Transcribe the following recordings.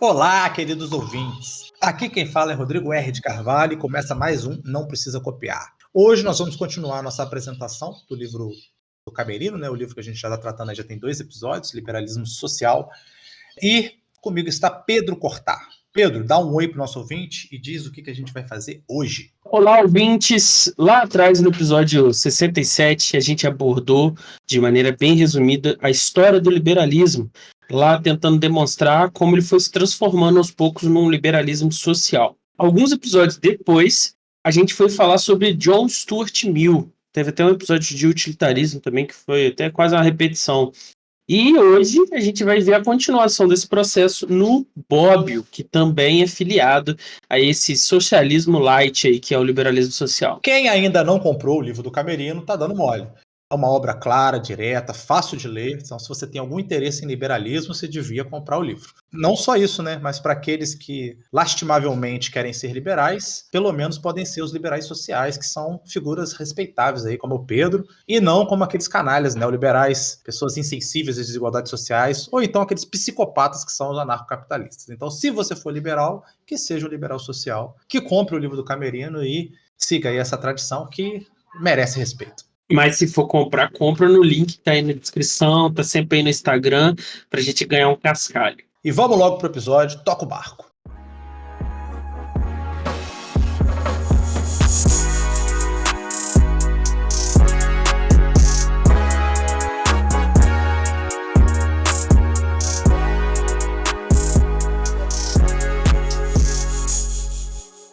Olá, queridos ouvintes. Aqui quem fala é Rodrigo R. de Carvalho e começa mais um Não Precisa Copiar. Hoje nós vamos continuar a nossa apresentação do livro do Camerino, né? O livro que a gente já está tratando, já tem 2 episódios, Liberalismo Social. E comigo está Pedro Cortar. Pedro, dá um oi para o nosso ouvinte e diz o que a gente vai fazer hoje. Olá, ouvintes! Lá atrás, no episódio 67, a gente abordou, de maneira bem resumida, a história do liberalismo, lá tentando demonstrar como ele foi se transformando aos poucos num liberalismo social. Alguns episódios depois, a gente foi falar sobre John Stuart Mill. Teve até um episódio de utilitarismo também, que foi até quase uma repetição. E hoje a gente vai ver a continuação desse processo no Bobbio, que também é filiado a esse socialismo light aí, que é o liberalismo social. Quem ainda não comprou o livro do Camerino está dando mole. É uma obra clara, direta, fácil de ler. Então, se você tem algum interesse em liberalismo, você devia comprar o livro. Não só isso, né? Mas para aqueles que lastimavelmente querem ser liberais, pelo menos podem ser os liberais sociais, que são figuras respeitáveis aí, como o Pedro, e não como aqueles canalhas neoliberais, pessoas insensíveis às desigualdades sociais, ou então aqueles psicopatas que são os anarcocapitalistas. Então, se você for liberal, que seja um liberal social, que compre o livro do Camerino e siga aí essa tradição que merece respeito. Mas se for comprar, compra no link que tá aí na descrição, tá sempre aí no Instagram, pra gente ganhar um cascalho. E vamos logo pro episódio, toca o barco.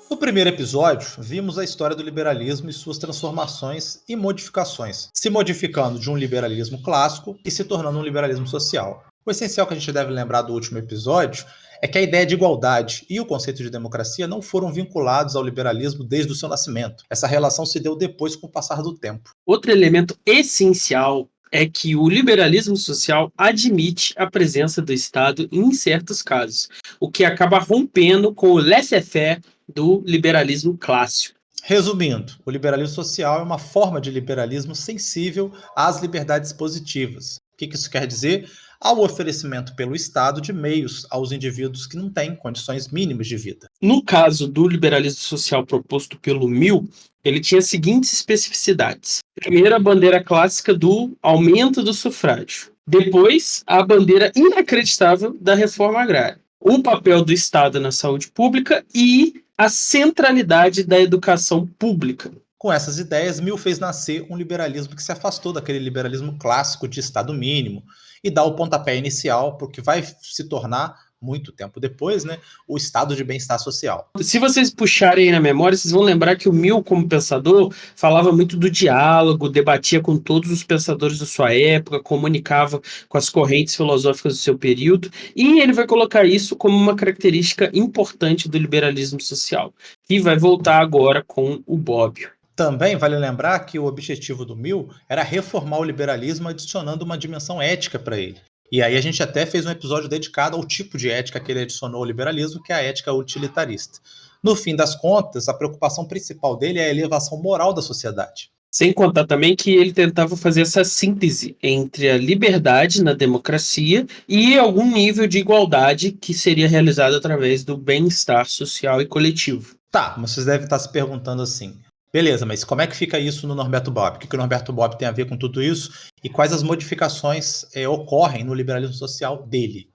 No primeiro episódio, vimos a história do liberalismo e suas transformações e modificações, se modificando de um liberalismo clássico e se tornando um liberalismo social. O essencial que a gente deve lembrar do último episódio é que a ideia de igualdade e o conceito de democracia não foram vinculados ao liberalismo desde o seu nascimento. Essa relação se deu depois com o passar do tempo. Outro elemento essencial é que o liberalismo social admite a presença do Estado em certos casos, o que acaba rompendo com o laissez-faire do liberalismo clássico. Resumindo, o liberalismo social é uma forma de liberalismo sensível às liberdades positivas. O que isso quer dizer? Ao oferecimento pelo Estado de meios aos indivíduos que não têm condições mínimas de vida. No caso do liberalismo social proposto pelo Mill, ele tinha as seguintes especificidades. Primeiro, a bandeira clássica do aumento do sufrágio. Depois, a bandeira inacreditável da reforma agrária. O papel do Estado na saúde pública e a centralidade da educação pública. Com essas ideias, Mill fez nascer um liberalismo que se afastou daquele liberalismo clássico de Estado mínimo e dá o pontapé inicial para o que vai se tornar, muito tempo depois, né, o estado de bem-estar social. Se vocês puxarem aí na memória, vocês vão lembrar que o Mill, como pensador, falava muito do diálogo, debatia com todos os pensadores da sua época, comunicava com as correntes filosóficas do seu período, e ele vai colocar isso como uma característica importante do liberalismo social, que vai voltar agora com o Bobbio. Também vale lembrar que o objetivo do Mill era reformar o liberalismo adicionando uma dimensão ética para ele. E aí a gente até fez um episódio dedicado ao tipo de ética que ele adicionou ao liberalismo, que é a ética utilitarista. No fim das contas, a preocupação principal dele é a elevação moral da sociedade. Sem contar também que ele tentava fazer essa síntese entre a liberdade na democracia e algum nível de igualdade que seria realizado através do bem-estar social e coletivo. Tá, mas vocês devem estar se perguntando assim, beleza, mas como é que fica isso no Norberto Bobbio? O que o Norberto Bobbio tem a ver com tudo isso? E quais as modificações ocorrem no liberalismo social dele?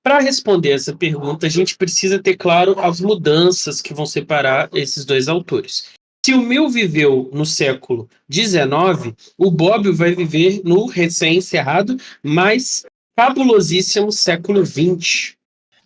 Para responder essa pergunta, a gente precisa ter claro as mudanças que vão separar esses dois autores. Se o Mill viveu no século XIX, o Bobbio vai viver no recém-encerrado, mas fabulosíssimo século XX.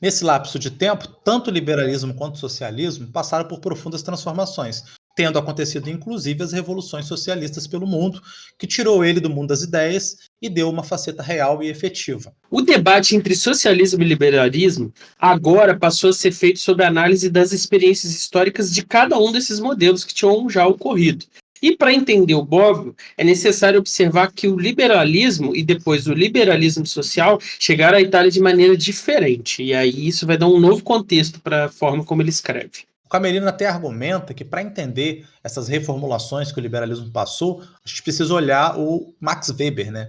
Nesse lapso de tempo, tanto o liberalismo quanto o socialismo passaram por profundas transformações, tendo acontecido inclusive as revoluções socialistas pelo mundo, que tirou ele do mundo das ideias e deu uma faceta real e efetiva. O debate entre socialismo e liberalismo agora passou a ser feito sob a análise das experiências históricas de cada um desses modelos que tinham já ocorrido. E para entender o Bobbio, é necessário observar que o liberalismo e depois o liberalismo social chegaram à Itália de maneira diferente, e aí isso vai dar um novo contexto para a forma como ele escreve. O Camerino até argumenta que para entender essas reformulações que o liberalismo passou, a gente precisa olhar o Max Weber, né?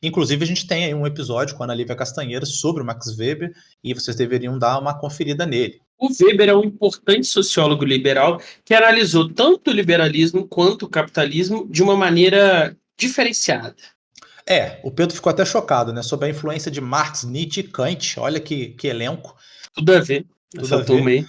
Inclusive, a gente tem aí um episódio com a Ana Lívia Castanheira sobre o Max Weber, e vocês deveriam dar uma conferida nele. O Weber é um importante sociólogo liberal que analisou tanto o liberalismo quanto o capitalismo de uma maneira diferenciada. O Pedro ficou até chocado, né? Sobre a influência de Marx, Nietzsche e Kant. Olha que elenco. Tudo a ver, essa turma aí.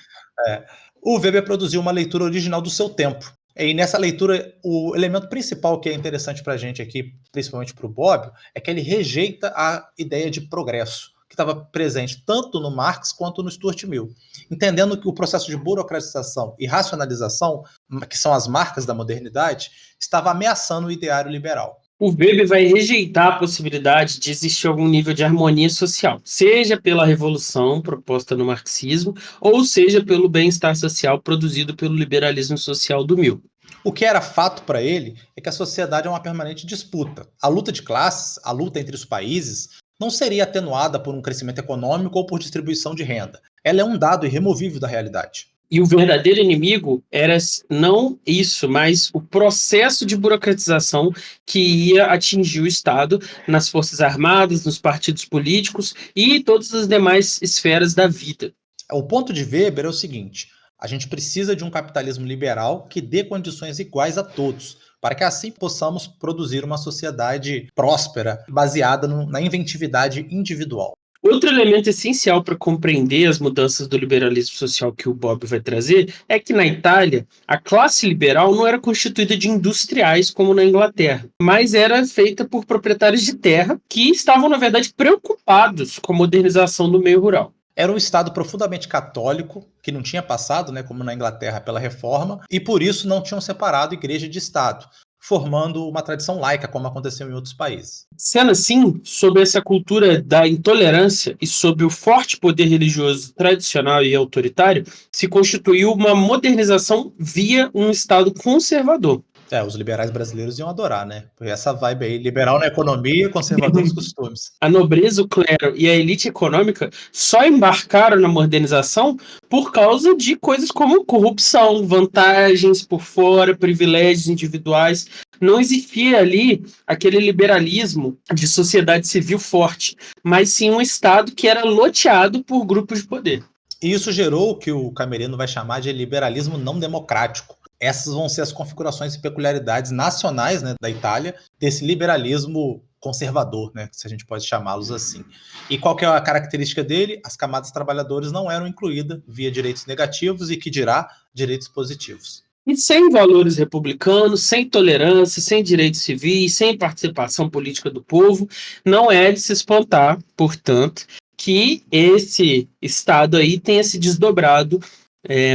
O Weber produziu uma leitura original do seu tempo. E nessa leitura, o elemento principal que é interessante para a gente aqui, principalmente para o Bobbio, é que ele rejeita a ideia de progresso, que estava presente tanto no Marx quanto no Stuart Mill, entendendo que o processo de burocratização e racionalização, que são as marcas da modernidade, estava ameaçando o ideário liberal. O Weber vai rejeitar a possibilidade de existir algum nível de harmonia social, seja pela revolução proposta no marxismo, ou seja pelo bem-estar social produzido pelo liberalismo social do Mill. O que era fato para ele é que a sociedade é uma permanente disputa. A luta de classes, a luta entre os países, não seria atenuada por um crescimento econômico ou por distribuição de renda. Ela é um dado irremovível da realidade. E o verdadeiro inimigo era não isso, mas o processo de burocratização que ia atingir o Estado nas forças armadas, nos partidos políticos e todas as demais esferas da vida. O ponto de Weber é o seguinte: a gente precisa de um capitalismo liberal que dê condições iguais a todos, para que assim possamos produzir uma sociedade próspera, baseada na inventividade individual. Outro elemento essencial para compreender as mudanças do liberalismo social que o Bobbio vai trazer é que na Itália, a classe liberal não era constituída de industriais como na Inglaterra, mas era feita por proprietários de terra que estavam, na verdade, preocupados com a modernização do meio rural. Era um Estado profundamente católico, que não tinha passado, né, como na Inglaterra, pela reforma, e por isso não tinham separado igreja de Estado, formando uma tradição laica, como aconteceu em outros países. Sendo assim, sob essa cultura da intolerância e sob o forte poder religioso tradicional e autoritário, se constituiu uma modernização via um Estado conservador. Os liberais brasileiros iam adorar, né? Porque essa vibe aí, liberal na economia, conservador nos costumes. A nobreza, o clero e a elite econômica só embarcaram na modernização por causa de coisas como corrupção, vantagens por fora, privilégios individuais. Não existia ali aquele liberalismo de sociedade civil forte, mas sim um Estado que era loteado por grupos de poder. E isso gerou o que o Camerino vai chamar de liberalismo não democrático. Essas vão ser as configurações e peculiaridades nacionais, né, da Itália, desse liberalismo conservador, né, se a gente pode chamá-los assim. E qual que é a característica dele? As camadas trabalhadoras não eram incluídas via direitos negativos e que dirá direitos positivos. E sem valores republicanos, sem tolerância, sem direitos civis, sem participação política do povo, não é de se espantar, portanto, que esse Estado aí tenha se desdobrado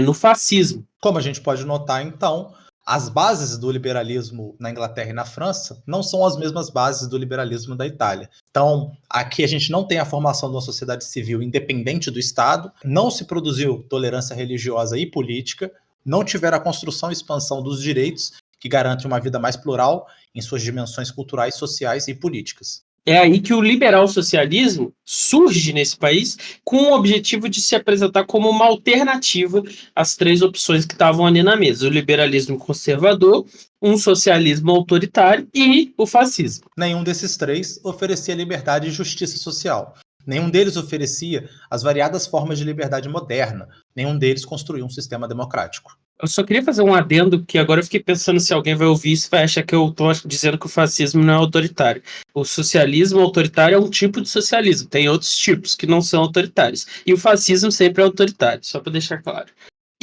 no fascismo. Como a gente pode notar, então, as bases do liberalismo na Inglaterra e na França não são as mesmas bases do liberalismo da Itália. Então, aqui a gente não tem a formação de uma sociedade civil independente do Estado, não se produziu tolerância religiosa e política, não tiveram a construção e expansão dos direitos que garantem uma vida mais plural em suas dimensões culturais, sociais e políticas. É aí que o liberal-socialismo surge nesse país com o objetivo de se apresentar como uma alternativa às três opções que estavam ali na mesa: o liberalismo conservador, um socialismo autoritário e o fascismo. Nenhum desses três oferecia liberdade e justiça social. Nenhum deles oferecia as variadas formas de liberdade moderna. Nenhum deles construiu um sistema democrático. Eu só queria fazer um adendo, que agora eu fiquei pensando se alguém vai ouvir isso vai achar que eu estou dizendo que o fascismo não é autoritário. O socialismo autoritário é um tipo de socialismo, tem outros tipos que não são autoritários. E o fascismo sempre é autoritário, só para deixar claro.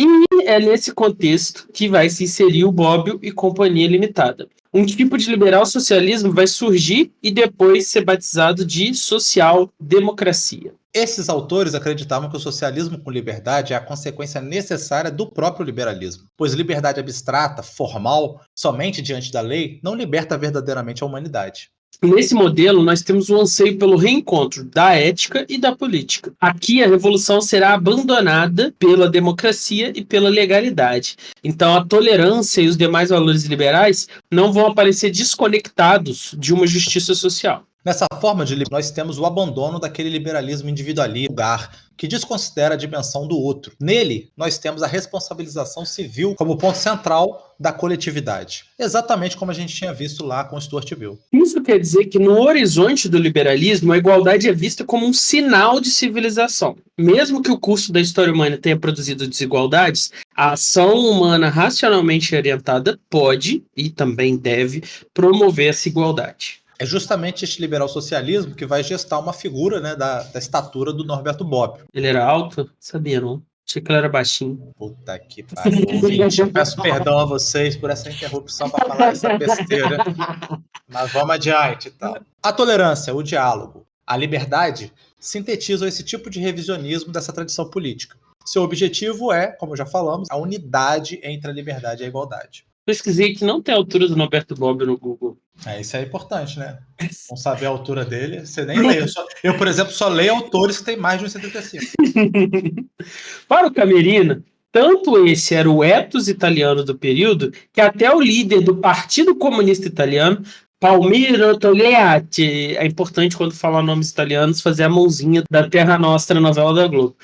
E é nesse contexto que vai se inserir o Bobbio e Companhia Limitada. Um tipo de liberal-socialismo vai surgir e depois ser batizado de social-democracia. Esses autores acreditavam que o socialismo com liberdade é a consequência necessária do próprio liberalismo, pois liberdade abstrata, formal, somente diante da lei, não liberta verdadeiramente a humanidade. Nesse modelo, nós temos o anseio pelo reencontro da ética e da política. Aqui, a revolução será abandonada pela democracia e pela legalidade. Então, a tolerância e os demais valores liberais não vão aparecer desconectados de uma justiça social. Nessa forma de liberalismo, nós temos o abandono daquele liberalismo individualista, que desconsidera a dimensão do outro. Nele, nós temos a responsabilização civil como ponto central da coletividade. Exatamente como a gente tinha visto lá com Stuart Mill. Isso quer dizer que no horizonte do liberalismo, a igualdade é vista como um sinal de civilização. Mesmo que o curso da história humana tenha produzido desigualdades, a ação humana racionalmente orientada pode e também deve promover essa igualdade. É justamente este liberal socialismo que vai gestar uma figura, né, da estatura do Norberto Bobbio. Ele era alto? Sabia não. Achei que ele era baixinho. Puta que pariu. Gente, eu peço perdão a vocês por essa interrupção para falar essa besteira. Mas vamos adiante, então. A tolerância, o diálogo, a liberdade sintetizam esse tipo de revisionismo dessa tradição política. Seu objetivo é, como já falamos, a unidade entre a liberdade e a igualdade. Pesquisei que não tem a altura do Norberto Bobbio no Google. Isso é importante, né? Não saber a altura dele, você nem lê. Eu, por exemplo, só leio autores que têm mais de 1,75. Para o Camerino, tanto esse era o ethos italiano do período, que até o líder do Partido Comunista Italiano, Palmiro Togliatti, é importante quando falar nomes italianos fazer a mãozinha da Terra Nostra, novela da Globo.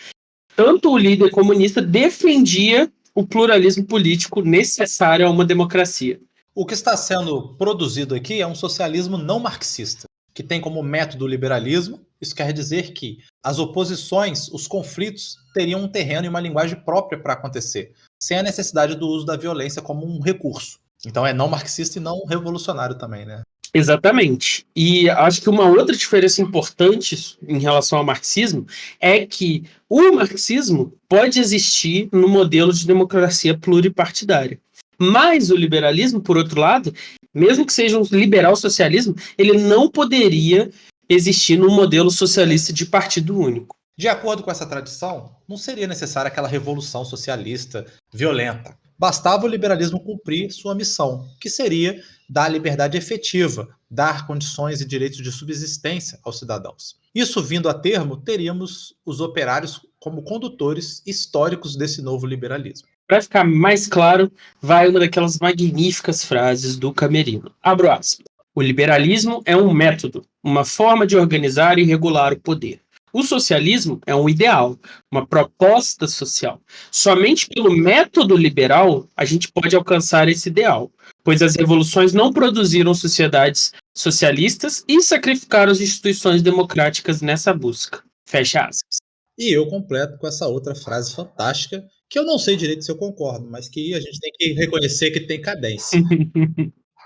Tanto o líder comunista defendia o pluralismo político necessário a uma democracia. O que está sendo produzido aqui é um socialismo não marxista, que tem como método o liberalismo. Isso quer dizer que as oposições, os conflitos, teriam um terreno e uma linguagem própria para acontecer, sem a necessidade do uso da violência como um recurso. Então é não marxista e não revolucionário também, né? Exatamente. E acho que uma outra diferença importante em relação ao marxismo é que o marxismo pode existir no modelo de democracia pluripartidária. Mas o liberalismo, por outro lado, mesmo que seja um liberal socialismo, ele não poderia existir num modelo socialista de partido único. De acordo com essa tradição, não seria necessária aquela revolução socialista violenta. Bastava o liberalismo cumprir sua missão, que seria dar liberdade efetiva, dar condições e direitos de subsistência aos cidadãos. Isso vindo a termo, teríamos os operários como condutores históricos desse novo liberalismo. Para ficar mais claro, vai uma daquelas magníficas frases do Camerino. Abro aspas. O liberalismo é um método, uma forma de organizar e regular o poder. O socialismo é um ideal, uma proposta social. Somente pelo método liberal a gente pode alcançar esse ideal, pois as revoluções não produziram sociedades socialistas e sacrificaram as instituições democráticas nessa busca. Fecha aspas. E eu completo com essa outra frase fantástica, que eu não sei direito se eu concordo, mas que a gente tem que reconhecer que tem cadência.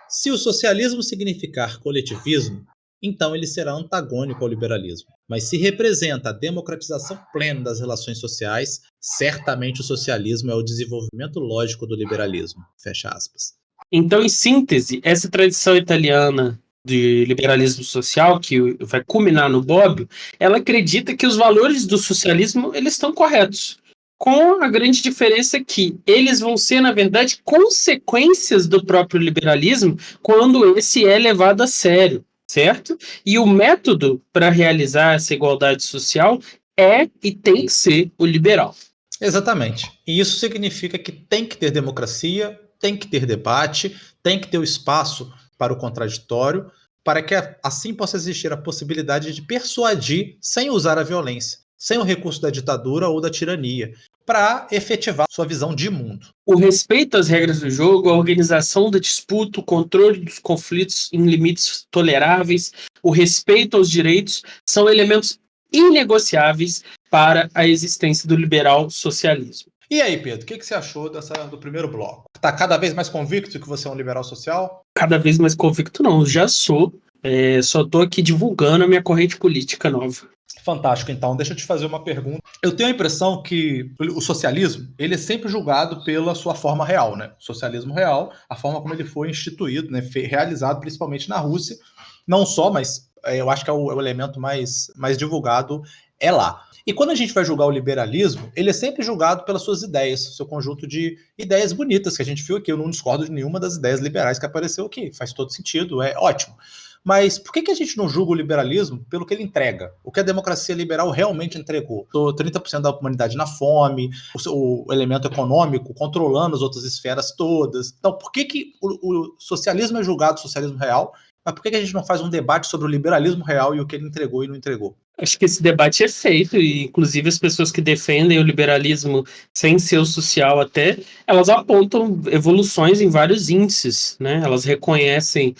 Se o socialismo significar coletivismo, então ele será antagônico ao liberalismo. Mas se representa a democratização plena das relações sociais, certamente o socialismo é o desenvolvimento lógico do liberalismo. Fecha aspas. Então, em síntese, essa tradição italiana de liberalismo social, que vai culminar no Bobbio, ela acredita que os valores do socialismo eles estão corretos. Com a grande diferença que eles vão ser, na verdade, consequências do próprio liberalismo quando esse é levado a sério, certo? E o método para realizar essa igualdade social é e tem que ser o liberal. Exatamente. E isso significa que tem que ter democracia, tem que ter debate, tem que ter o espaço para o contraditório, para que assim possa existir a possibilidade de persuadir sem usar a violência, sem o recurso da ditadura ou da tirania, para efetivar sua visão de mundo. O respeito às regras do jogo, a organização da disputa, o controle dos conflitos em limites toleráveis, o respeito aos direitos são elementos inegociáveis para a existência do liberal socialismo. E aí, Pedro, o que você achou do primeiro bloco? Está cada vez mais convicto que você é um liberal social? Cada vez mais convicto não, eu já sou. Só estou aqui divulgando a minha corrente política nova. Fantástico, então. Deixa eu te fazer uma pergunta. Eu tenho a impressão que o socialismo, ele é sempre julgado pela sua forma real, né? O socialismo real, a forma como ele foi instituído, né? Realizado principalmente na Rússia. Não só, mas eu acho que é o elemento mais divulgado é lá. E quando a gente vai julgar o liberalismo, ele é sempre julgado pelas suas ideias, seu conjunto de ideias bonitas que a gente viu aqui. Eu não discordo de nenhuma das ideias liberais que apareceu aqui. Faz todo sentido, é ótimo. Mas por que a gente não julga o liberalismo pelo que ele entrega? O que a democracia liberal realmente entregou? 30% da humanidade na fome, o elemento econômico controlando as outras esferas todas. Então, por que o socialismo é julgado socialismo real mas por que a gente não faz um debate sobre o liberalismo real e o que ele entregou e não entregou? Acho que esse debate é feito, e inclusive as pessoas que defendem o liberalismo sem ser o social até, elas apontam evoluções em vários índices, né? Elas reconhecem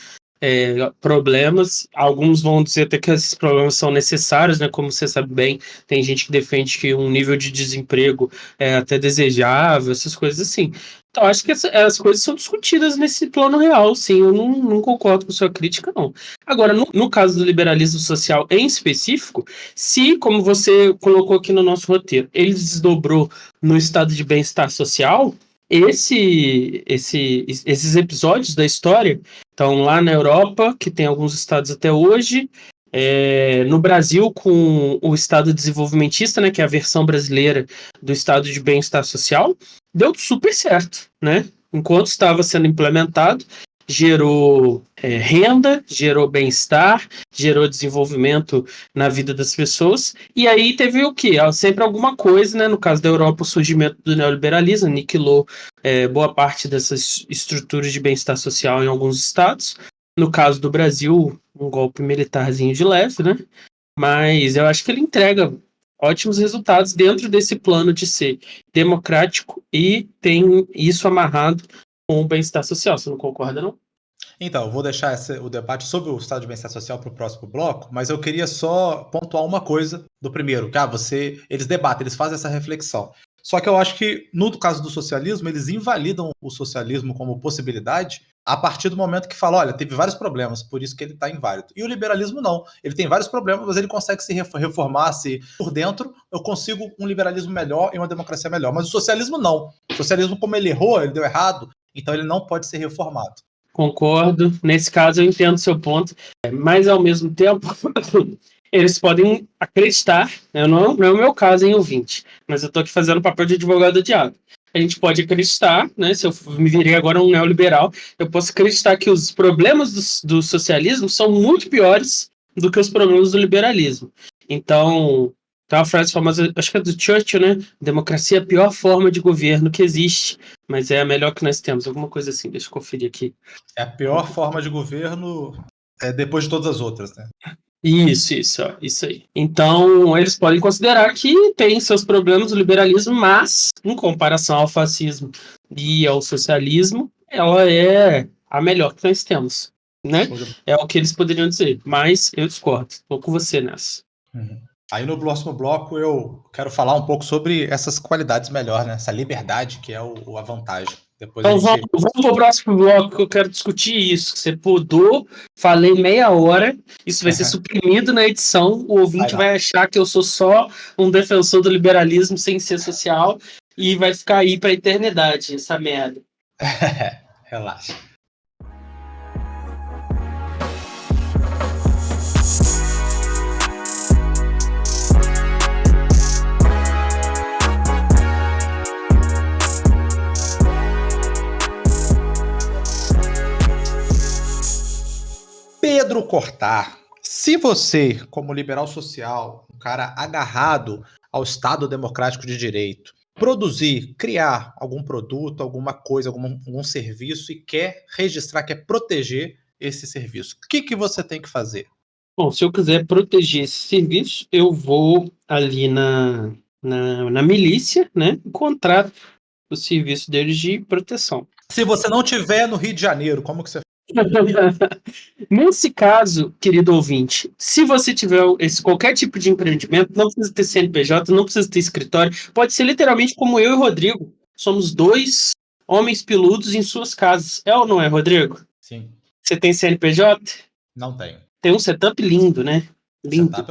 problemas, alguns vão dizer até que esses problemas são necessários, né? Como você sabe bem, tem gente que defende que um nível de desemprego é até desejável, essas coisas assim. Então, acho que as coisas são discutidas nesse plano real, sim, eu não concordo com sua crítica, não. Agora, no caso do liberalismo social em específico, se, como você colocou aqui no nosso roteiro, ele desdobrou no estado de bem-estar social, esses episódios da história estão lá na Europa, que tem alguns estados até hoje, no Brasil com o estado desenvolvimentista, né, que é a versão brasileira do estado de bem-estar social, deu super certo, né? Enquanto estava sendo implementado, gerou renda, gerou bem-estar, gerou desenvolvimento na vida das pessoas, e aí teve o quê? Sempre alguma coisa, né? No caso da Europa, o surgimento do neoliberalismo aniquilou boa parte dessas estruturas de bem-estar social em alguns estados. No caso do Brasil, um golpe militarzinho de leve, né? Mas eu acho que ele entrega ótimos resultados dentro desse plano de ser democrático e tem isso amarrado com o bem-estar social. Você não concorda, não? Então, eu vou deixar o debate sobre o estado de bem-estar social para o próximo bloco, mas eu queria só pontuar uma coisa do primeiro, que eles debatem, eles fazem essa reflexão. Só que eu acho que, no caso do socialismo, eles invalidam o socialismo como possibilidade a partir do momento que falam, olha, teve vários problemas, por isso que ele está inválido. E o liberalismo não. Ele tem vários problemas, mas ele consegue se reformar, se por dentro eu consigo um liberalismo melhor e uma democracia melhor. Mas o socialismo não. O socialismo, como ele errou, ele deu errado, então ele não pode ser reformado. Concordo. Nesse caso, eu entendo o seu ponto. Mas, ao mesmo tempo, eles podem acreditar, né? Não é o meu caso, hein, ouvinte, mas eu estou aqui fazendo o papel de advogado do diabo. A gente pode acreditar, né? Se eu me virei agora um neoliberal, eu posso acreditar que os problemas do socialismo são muito piores do que os problemas do liberalismo. Então, tem uma frase famosa, acho que é do Churchill, né? Democracia é a pior forma de governo que existe, mas é a melhor que nós temos. Alguma coisa assim, deixa eu conferir aqui. É a pior forma de governo depois de todas as outras, né? Isso aí. Então, eles podem considerar que tem seus problemas o liberalismo, mas, em comparação ao fascismo e ao socialismo, ela é a melhor que nós temos, né? É o que eles poderiam dizer, mas eu discordo. Estou com você nessa. Uhum. Aí no próximo bloco eu quero falar um pouco sobre essas qualidades melhores, né? Essa liberdade que é a vantagem. Depois Então vamos para o próximo bloco que eu quero discutir isso. Você podou, falei meia hora, isso vai ser suprimido na edição, o ouvinte vai achar que eu sou só um defensor do liberalismo sem ser social e vai ficar aí para a eternidade essa merda. Relaxa. Pedro Cortar, se você, como liberal social, um cara agarrado ao Estado democrático de direito, produzir, criar algum produto, alguma coisa, algum serviço e quer registrar, quer proteger esse serviço, o que você tem que fazer? Bom, se eu quiser proteger esse serviço, eu vou ali na milícia, né, e contrato o serviço deles de proteção. Se você não tiver no Rio de Janeiro, como que você Nesse caso, querido ouvinte, se você tiver qualquer tipo de empreendimento, não precisa ter CNPJ, não precisa ter escritório, pode ser literalmente como eu e o Rodrigo. Somos dois homens peludos em suas casas. É ou não é, Rodrigo? Sim. Você tem CNPJ? Não tenho. Tem um setup lindo, né? Lindo,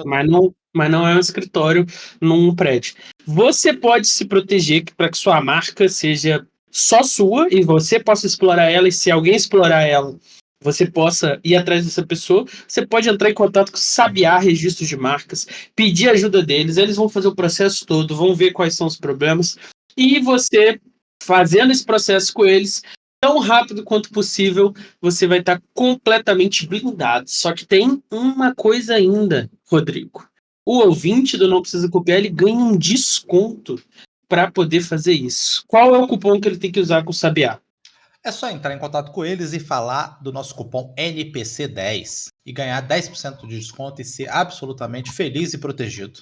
mas não é um escritório num prédio. Você pode se proteger para que sua marca seja só sua e você possa explorar ela, e se alguém explorar ela, você possa ir atrás dessa pessoa. Você pode entrar em contato com o Sabiá Registros de Marcas, pedir ajuda deles, eles vão fazer o processo todo, vão ver quais são os problemas, e você, fazendo esse processo com eles, tão rápido quanto possível, você vai estar completamente blindado. Só que tem uma coisa ainda, Rodrigo. O ouvinte do Não Precisa Copiar, ele ganha um desconto para poder fazer isso. Qual é o cupom que ele tem que usar com o Sabiá? É só entrar em contato com eles e falar do nosso cupom NPC10 e ganhar 10% de desconto e ser absolutamente feliz e protegido.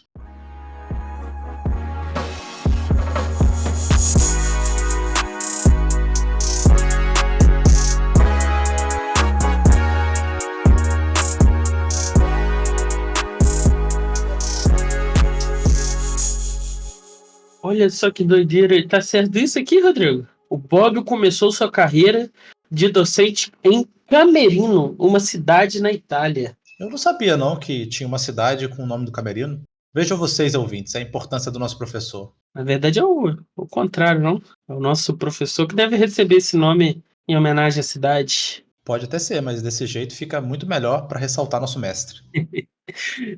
Olha só que doideira. Tá certo isso aqui, Rodrigo? O Bob começou sua carreira de docente em Camerino, uma cidade na Itália. Eu não sabia não que tinha uma cidade com o nome do Camerino. Vejam vocês, ouvintes, a importância do nosso professor. Na verdade é o contrário, não? É o nosso professor que deve receber esse nome em homenagem à cidade. Pode até ser, mas desse jeito fica muito melhor para ressaltar nosso mestre.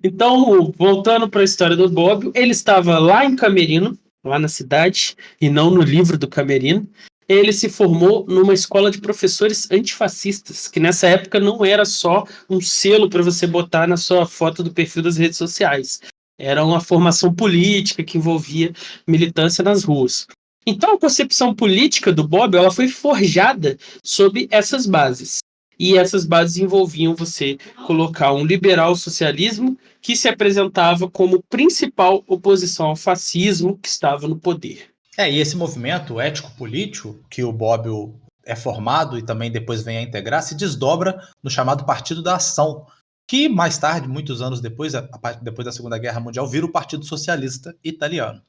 Então, voltando para a história do Bob, ele estava lá em Camerino, lá na cidade, e não no livro do Camerino. Ele se formou numa escola de professores antifascistas, que nessa época não era só um selo para você botar na sua foto do perfil das redes sociais. Era uma formação política que envolvia militância nas ruas. Então, a concepção política do Bob ela foi forjada sob essas bases. E essas bases envolviam você colocar um liberal socialismo que se apresentava como principal oposição ao fascismo que estava no poder. E esse movimento ético-político que o Bob é formado e também depois vem a integrar, se desdobra no chamado Partido da Ação, que mais tarde, muitos anos depois, depois da Segunda Guerra Mundial, vira o Partido Socialista Italiano.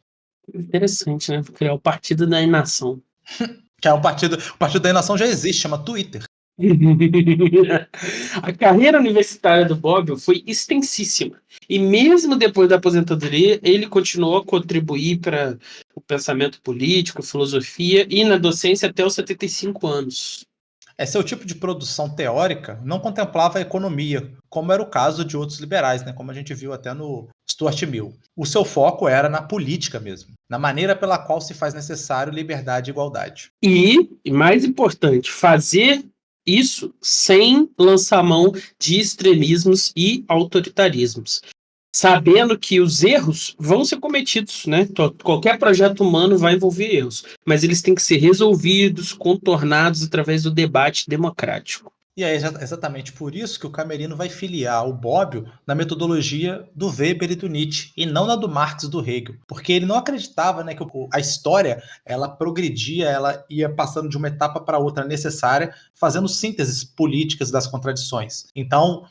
Interessante, né? Criar o Partido da Inação. Que é o Partido da Inação já existe, chama Twitter. A carreira universitária do Bob foi extensíssima. E mesmo depois da aposentadoria, ele continuou a contribuir para o pensamento político, filosofia e na docência até os 75 anos. Seu tipo de produção teórica não contemplava a economia, como era o caso de outros liberais, né? Como a gente viu até no Stuart Mill. O seu foco era na política mesmo, na maneira pela qual se faz necessário liberdade e igualdade. E, mais importante, fazer isso sem lançar mão de extremismos e autoritarismos. Sabendo que os erros vão ser cometidos, né? Qualquer projeto humano vai envolver erros, mas eles têm que ser resolvidos, contornados através do debate democrático. E é exatamente por isso que o Camerino vai filiar o Bobbio na metodologia do Weber e do Nietzsche, e não na do Marx e do Hegel, porque ele não acreditava, né, que a história ela progredia, ela ia passando de uma etapa para outra necessária, fazendo sínteses políticas das contradições. Então,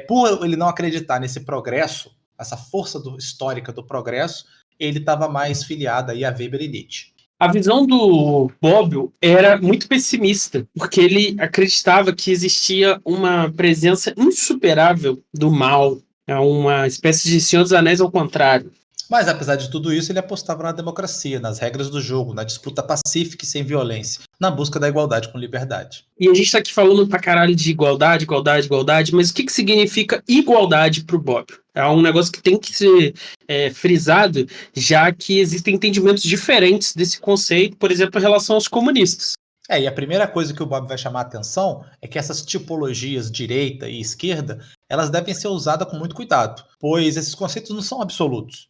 por ele não acreditar nesse progresso, essa força histórica do progresso, ele estava mais filiado aí a Weber e Nietzsche. A visão do Bobbio era muito pessimista, porque ele acreditava que existia uma presença insuperável do mal, uma espécie de Senhor dos Anéis ao contrário. Mas, apesar de tudo isso, ele apostava na democracia, nas regras do jogo, na disputa pacífica e sem violência, na busca da igualdade com liberdade. E a gente tá aqui falando pra caralho de igualdade, mas o que significa igualdade pro Bobbio? É um negócio que tem que ser frisado, já que existem entendimentos diferentes desse conceito, por exemplo, em relação aos comunistas. E a primeira coisa que o Bob vai chamar a atenção é que essas tipologias direita e esquerda, elas devem ser usadas com muito cuidado, pois esses conceitos não são absolutos.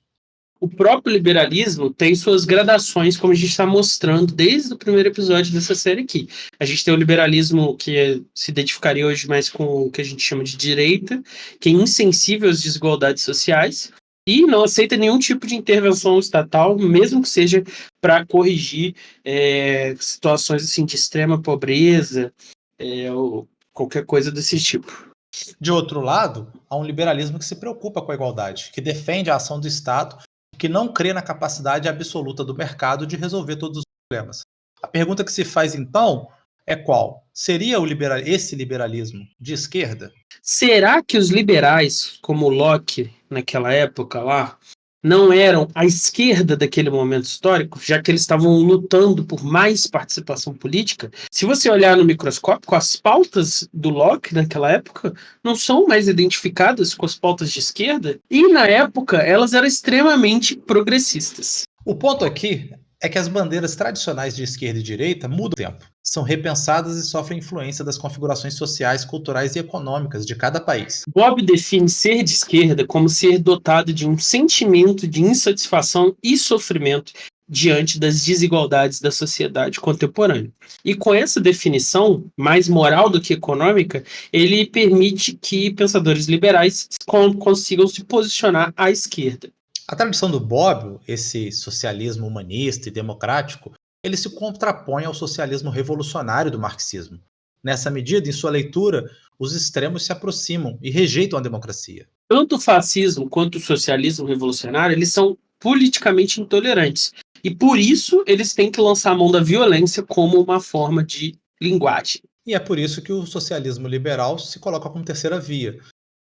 O próprio liberalismo tem suas gradações, como a gente está mostrando desde o primeiro episódio dessa série aqui. A gente tem o liberalismo que se identificaria hoje mais com o que a gente chama de direita, que é insensível às desigualdades sociais e não aceita nenhum tipo de intervenção estatal, mesmo que seja para corrigir situações assim, de extrema pobreza ou qualquer coisa desse tipo. De outro lado, há um liberalismo que se preocupa com a igualdade, que defende a ação do Estado, que não crê na capacidade absoluta do mercado de resolver todos os problemas. A pergunta que se faz, então, é qual? Seria esse liberalismo de esquerda? Será que os liberais, como Locke naquela época lá, não eram a esquerda daquele momento histórico, já que eles estavam lutando por mais participação política? Se você olhar no microscópio, as pautas do Locke naquela época não são mais identificadas com as pautas de esquerda, e na época elas eram extremamente progressistas. O ponto aqui é que as bandeiras tradicionais de esquerda e direita mudam com o tempo. São repensadas e sofrem influência das configurações sociais, culturais e econômicas de cada país. Bob define ser de esquerda como ser dotado de um sentimento de insatisfação e sofrimento diante das desigualdades da sociedade contemporânea. E com essa definição, mais moral do que econômica, ele permite que pensadores liberais consigam se posicionar à esquerda. A tradição do Bobbio, esse socialismo humanista e democrático, ele se contrapõe ao socialismo revolucionário do marxismo. Nessa medida, em sua leitura, os extremos se aproximam e rejeitam a democracia. Tanto o fascismo quanto o socialismo revolucionário, eles são politicamente intolerantes. E por isso eles têm que lançar a mão da violência como uma forma de linguagem. E é por isso que o socialismo liberal se coloca como terceira via.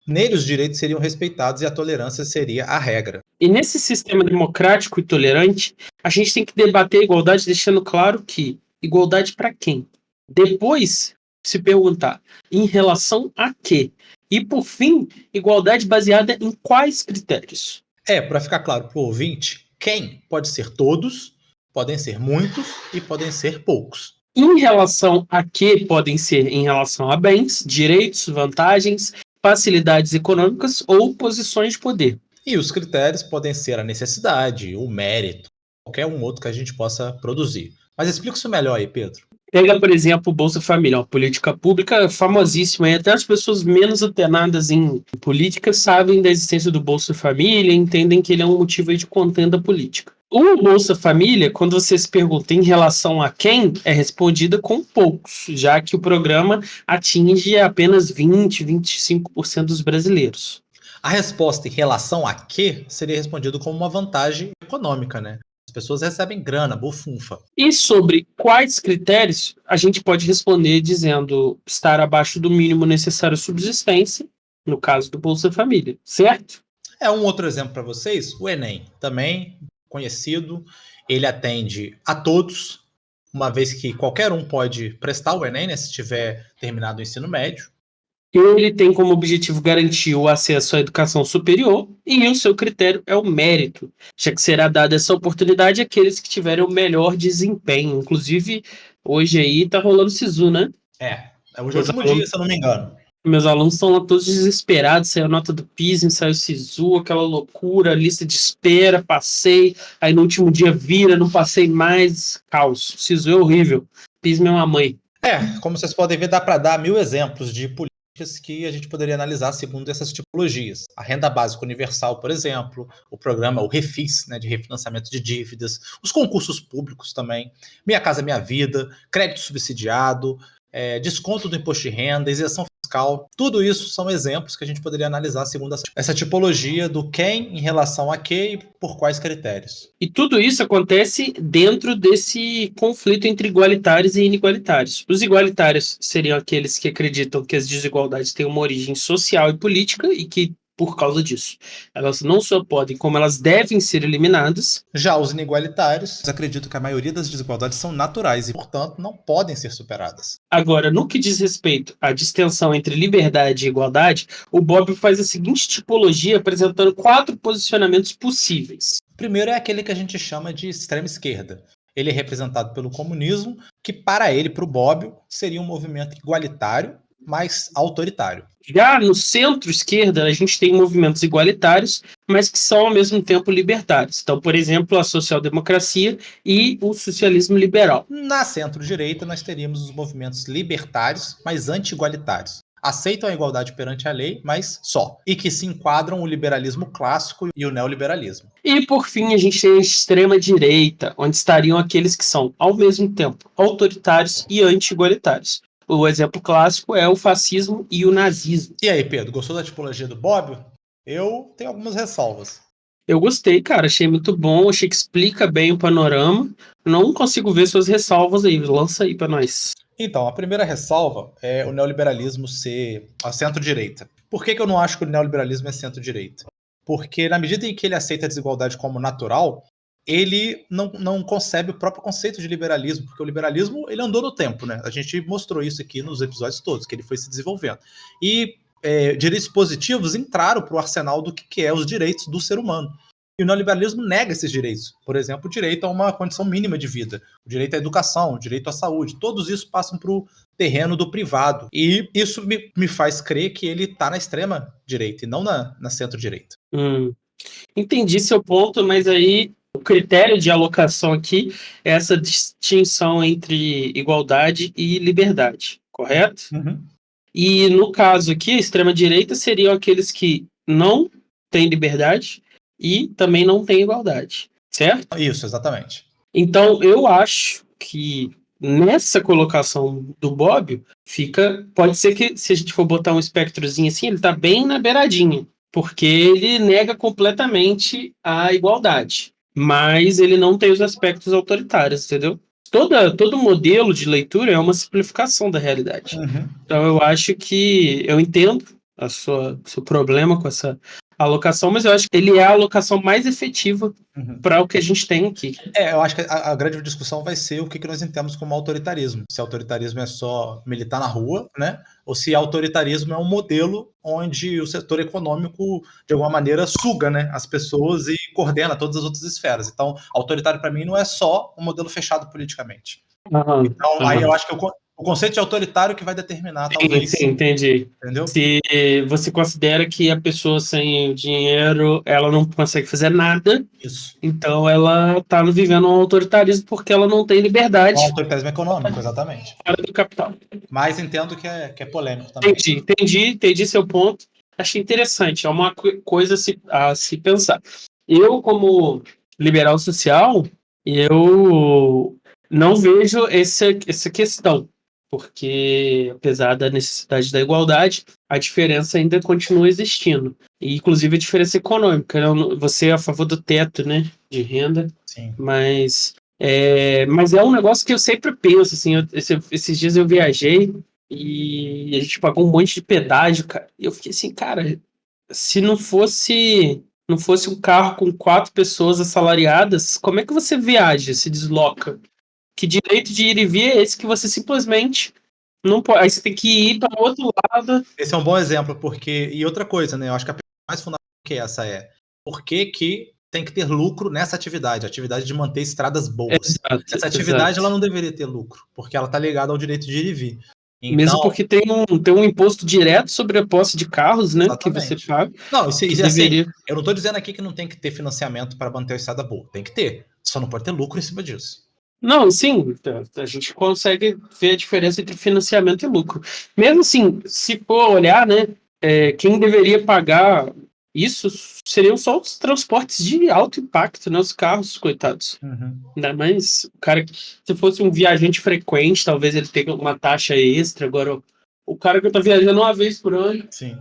Nele, os direitos seriam respeitados e a tolerância seria a regra. E nesse sistema democrático e tolerante, a gente tem que debater a igualdade, deixando claro que igualdade para quem? Depois, se perguntar em relação a quê? E, por fim, igualdade baseada em quais critérios? Para ficar claro para o ouvinte, quem pode ser todos, podem ser muitos e podem ser poucos. Em relação a que podem ser em relação a bens, direitos, vantagens, facilidades econômicas ou posições de poder. E os critérios podem ser a necessidade, o mérito, qualquer um outro que a gente possa produzir. Mas explica isso melhor aí, Pedro. Pega, por exemplo, o Bolsa Família, uma política pública famosíssima, e até as pessoas menos antenadas em política sabem da existência do Bolsa Família e entendem que ele é um motivo aí de contenda política. O Bolsa Família, quando você se pergunta em relação a quem, é respondida com poucos, já que o programa atinge apenas 20, 25% dos brasileiros. A resposta em relação a quê seria respondido como uma vantagem econômica, né? As pessoas recebem grana, bufunfa. E sobre quais critérios, a gente pode responder dizendo estar abaixo do mínimo necessário à subsistência, no caso do Bolsa Família, certo? Um outro exemplo para vocês, o Enem, também conhecido, ele atende a todos, uma vez que qualquer um pode prestar o Enem, né, se tiver terminado o ensino médio. Ele tem como objetivo garantir o acesso à educação superior e o seu critério é o mérito, já que será dada essa oportunidade àqueles que tiverem o melhor desempenho. Inclusive, hoje aí tá rolando SISU, né? Hoje é o último dia, se eu não me engano. Meus alunos estão lá todos desesperados, saiu a nota do PISM, saiu o SISU, aquela loucura, lista de espera, passei, aí no último dia vira, não passei mais, caos. SISU é horrível, PISM é uma mãe. Como vocês podem ver, dá para dar 1000 exemplos de políticas que a gente poderia analisar segundo essas tipologias. A renda básica universal, por exemplo, o programa, o Refis, né, de refinanciamento de dívidas, os concursos públicos também, Minha Casa Minha Vida, crédito subsidiado, desconto do imposto de renda, isenção fiscal, tudo isso são exemplos que a gente poderia analisar segundo essa tipologia do quem em relação a que e por quais critérios. E tudo isso acontece dentro desse conflito entre igualitários e inigualitários. Os igualitários seriam aqueles que acreditam que as desigualdades têm uma origem social e política e que, por causa disso, elas não só podem, como elas devem ser eliminadas. Já os inigualitários acreditam que a maioria das desigualdades são naturais e, portanto, não podem ser superadas. Agora, no que diz respeito à distensão entre liberdade e igualdade, o Bobbio faz a seguinte tipologia, apresentando 4 posicionamentos possíveis. O primeiro é aquele que a gente chama de extrema esquerda. Ele é representado pelo comunismo, que para ele, para o Bobbio, seria um movimento igualitário, mas autoritário. Já no centro-esquerda, a gente tem movimentos igualitários, mas que são ao mesmo tempo libertários. Então, por exemplo, a social-democracia e o socialismo liberal. Na centro-direita, nós teríamos os movimentos libertários, mas anti-igualitários. Aceitam a igualdade perante a lei, mas só. E que se enquadram o liberalismo clássico e o neoliberalismo. E, por fim, a gente tem a extrema-direita, onde estariam aqueles que são, ao mesmo tempo, autoritários e anti-igualitários. O exemplo clássico é o fascismo e o nazismo. E aí, Pedro, gostou da tipologia do Bobbio? Eu tenho algumas ressalvas. Eu gostei, cara, achei muito bom, achei que explica bem o panorama. Não consigo ver suas ressalvas aí, lança aí pra nós. Então, a primeira ressalva é o neoliberalismo ser a centro-direita. Por que eu não acho que o neoliberalismo é centro-direita? Porque na medida em que ele aceita a desigualdade como natural, ele não concebe o próprio conceito de liberalismo, porque o liberalismo ele andou no tempo, né? A gente mostrou isso aqui nos episódios todos, que ele foi se desenvolvendo. E direitos positivos entraram para o arsenal do que é os direitos do ser humano. E o neoliberalismo nega esses direitos. Por exemplo, o direito a uma condição mínima de vida, o direito à educação, o direito à saúde. Todos isso passam para o terreno do privado. E isso me faz crer que ele está na extrema direita e não na centro-direita. Entendi seu ponto, mas aí o critério de alocação aqui é essa distinção entre igualdade e liberdade, correto? Uhum. E no caso aqui, a extrema-direita seriam aqueles que não têm liberdade e também não têm igualdade, certo? Isso, exatamente. Então, eu acho que nessa colocação do Bobbio, pode ser que, se a gente for botar um espectrozinho assim, ele está bem na beiradinha, porque ele nega completamente a igualdade, mas ele não tem os aspectos autoritários, entendeu? Todo modelo de leitura é uma simplificação da realidade. Uhum. Então, eu acho que eu entendo seu problema com essa alocação, mas eu acho que ele é a alocação mais efetiva para o que a gente tem aqui. Eu acho que a grande discussão vai ser o que nós entendemos como autoritarismo. Se autoritarismo é só militar na rua, né? Ou se autoritarismo é um modelo onde o setor econômico, de alguma maneira, suga, né, as pessoas e coordena todas as outras esferas. Então, autoritário, para mim, não é só um modelo fechado politicamente. Aí eu acho que o conceito de autoritário que vai determinar, talvez. Sim, entendi. Entendeu? Se você considera que a pessoa sem dinheiro, ela não consegue fazer nada, Isso. então ela está vivendo um autoritarismo porque ela não tem liberdade. Um autoritarismo econômico, exatamente. Fora do capital. Mas entendo que é polêmico também. Entendi seu ponto. Achei interessante, é uma coisa a se pensar. Eu, como liberal social, eu não vejo essa questão, porque apesar da necessidade da igualdade, a diferença ainda continua existindo. E, inclusive, a diferença econômica. Você é a favor do teto, né, de renda. Sim. Mas é um negócio que eu sempre penso, assim, esses dias eu viajei e a gente pagou um monte de pedágio, cara. E eu fiquei assim, cara, se não fosse um carro com 4 pessoas assalariadas, como é que você viaja, se desloca? Que direito de ir e vir é esse que você simplesmente não pode? Aí você tem que ir para o outro lado. Esse é um bom exemplo, porque... E outra coisa, né? Eu acho que a pergunta mais fundamental que essa é: por que tem que ter lucro nessa atividade? A atividade de manter estradas boas. Essa atividade ela não deveria ter lucro, porque ela está ligada ao direito de ir e vir. Então, mesmo porque tem um imposto direto sobre a posse de carros, né? Exatamente. Que você paga. Não, deveria... assim, eu não estou dizendo aqui que não tem que ter financiamento para manter a estrada boa. Tem que ter. Só não pode ter lucro em cima disso. Não, sim, a gente consegue ver a diferença entre financiamento e lucro. Mesmo assim, se for olhar, né, quem deveria pagar isso seriam só os transportes de alto impacto, né, os carros, coitados. Uhum. Ainda mais o cara, se fosse um viajante frequente, talvez ele tenha uma taxa extra. Agora, o cara que está viajando uma vez por ano. Sim.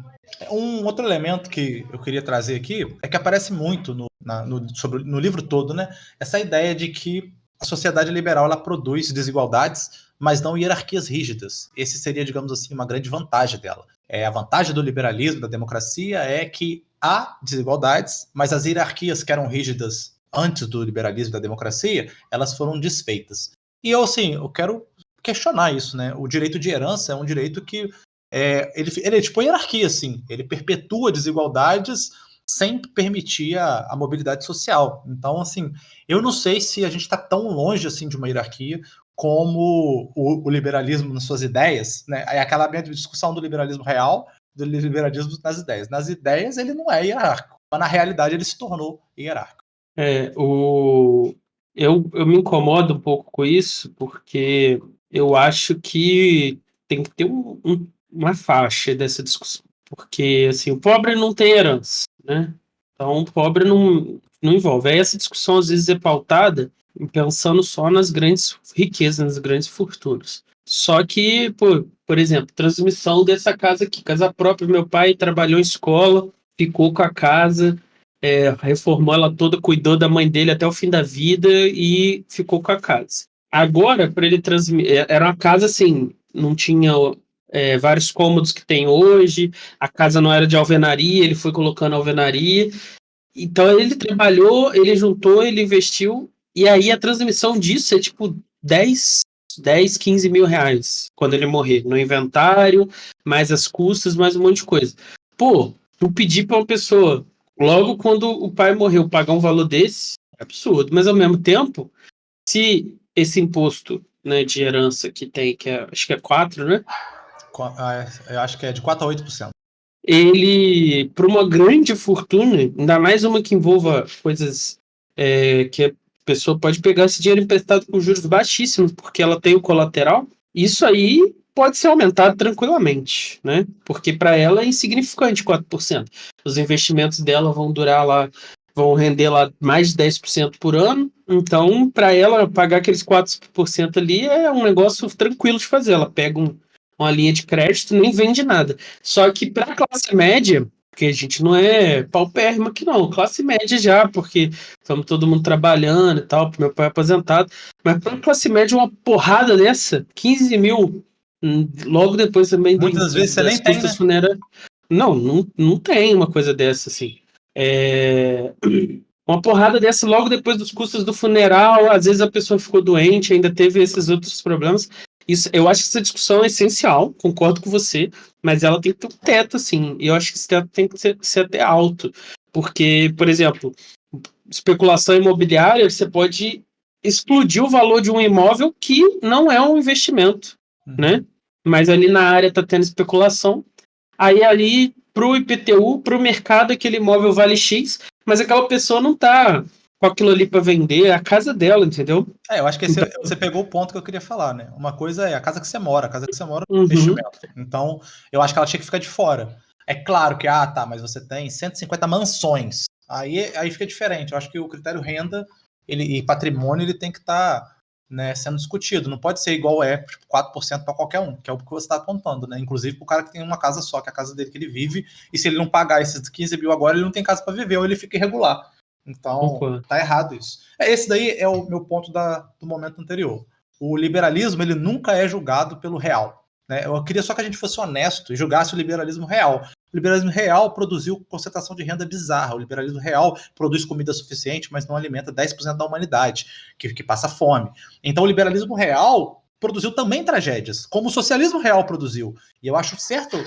Um outro elemento que eu queria trazer aqui é que aparece muito no livro todo, né, essa ideia de que a sociedade liberal ela produz desigualdades, mas não hierarquias rígidas. Esse seria, digamos assim, uma grande vantagem dela. A vantagem do liberalismo, da democracia, é que há desigualdades, mas as hierarquias que eram rígidas antes do liberalismo e da democracia, elas foram desfeitas. E eu quero questionar isso, né? O direito de herança é um direito que ele é tipo uma hierarquia, assim. Ele perpetua desigualdades sem permitir a mobilidade social. Então, assim, eu não sei se a gente está tão longe assim de uma hierarquia como o liberalismo nas suas ideias, né? É aquela mesma discussão do liberalismo real, do liberalismo nas ideias. Nas ideias ele não é hierárquico, mas na realidade ele se tornou hierárquico. Eu me incomodo um pouco com isso, porque eu acho que tem que ter uma faixa dessa discussão. Porque, assim, o pobre não tem herança, né? Então, o pobre não envolve. Aí essa discussão, às vezes, é pautada pensando só nas grandes riquezas, nas grandes fortunas. Só que, por exemplo, transmissão dessa casa aqui, casa própria, meu pai trabalhou em escola, ficou com a casa, reformou ela toda, cuidou da mãe dele até o fim da vida e ficou com a casa. Agora, para ele transmitir, era uma casa assim, não tinha vários cômodos que tem hoje, a casa não era de alvenaria, ele foi colocando alvenaria. Então ele trabalhou, ele juntou, ele investiu, e aí a transmissão disso é tipo 10, 15 mil reais quando ele morrer, no inventário, mais as custas, mais um monte de coisa. Tu pedir para uma pessoa, logo quando o pai morreu, pagar um valor desse, é absurdo. Mas ao mesmo tempo, se esse imposto, né, de herança que tem, acho que é 4, né? Eu acho que é de 4 a 8%. Ele, para uma grande fortuna, ainda mais uma que envolva coisas que a pessoa pode pegar esse dinheiro emprestado com juros baixíssimos, porque ela tem o colateral. Isso aí pode ser aumentado tranquilamente, né? Porque para ela é insignificante 4%. Os investimentos dela vão render lá mais de 10% por ano. Então, para ela pagar aqueles 4% ali é um negócio tranquilo de fazer. Ela pega uma linha de crédito, nem vende nada. Só que para a classe média, porque a gente não é paupérrimo aqui não, classe média já, porque estamos todo mundo trabalhando e tal, meu pai é aposentado, mas para a classe média uma porrada dessa, 15 mil, logo depois também Muitas vezes você das nem tem, custas né? funerárias, não tem uma coisa dessa, assim. Uma porrada dessa logo depois dos custos do funeral, às vezes a pessoa ficou doente, ainda teve esses outros problemas. Isso, eu acho que essa discussão é essencial, concordo com você, mas ela tem que ter um teto, assim, e eu acho que esse teto tem que ser até alto, porque, por exemplo, especulação imobiliária, você pode explodir o valor de um imóvel que não é um investimento, né? Mas ali na área está tendo especulação, aí ali pro IPTU, pro mercado, aquele imóvel vale X, mas aquela pessoa não tá com aquilo ali para vender, é a casa dela, entendeu? Eu acho que Então, você pegou o ponto que eu queria falar, né? Uma coisa é a casa que você mora é um uhum, investimento. Então, eu acho que ela tinha que ficar de fora. É claro que, mas você tem 150 mansões. Aí fica diferente. Eu acho que o critério renda e patrimônio ele tem que estar sendo discutido. Não pode ser igual tipo, 4% para qualquer um, que é o que você está apontando, né? Inclusive para o cara que tem uma casa só, que é a casa dele que ele vive, e se ele não pagar esses 15 mil agora, ele não tem casa para viver, ou ele fica irregular. Então, tá errado isso. Esse daí é o meu ponto do momento anterior. O liberalismo, ele nunca é julgado pelo real. Né? Eu queria só que a gente fosse honesto e julgasse o liberalismo real. O liberalismo real produziu concentração de renda bizarra. O liberalismo real produz comida suficiente, mas não alimenta 10% da humanidade, que passa fome. Então, o liberalismo real produziu também tragédias, como o socialismo real produziu. E eu acho certo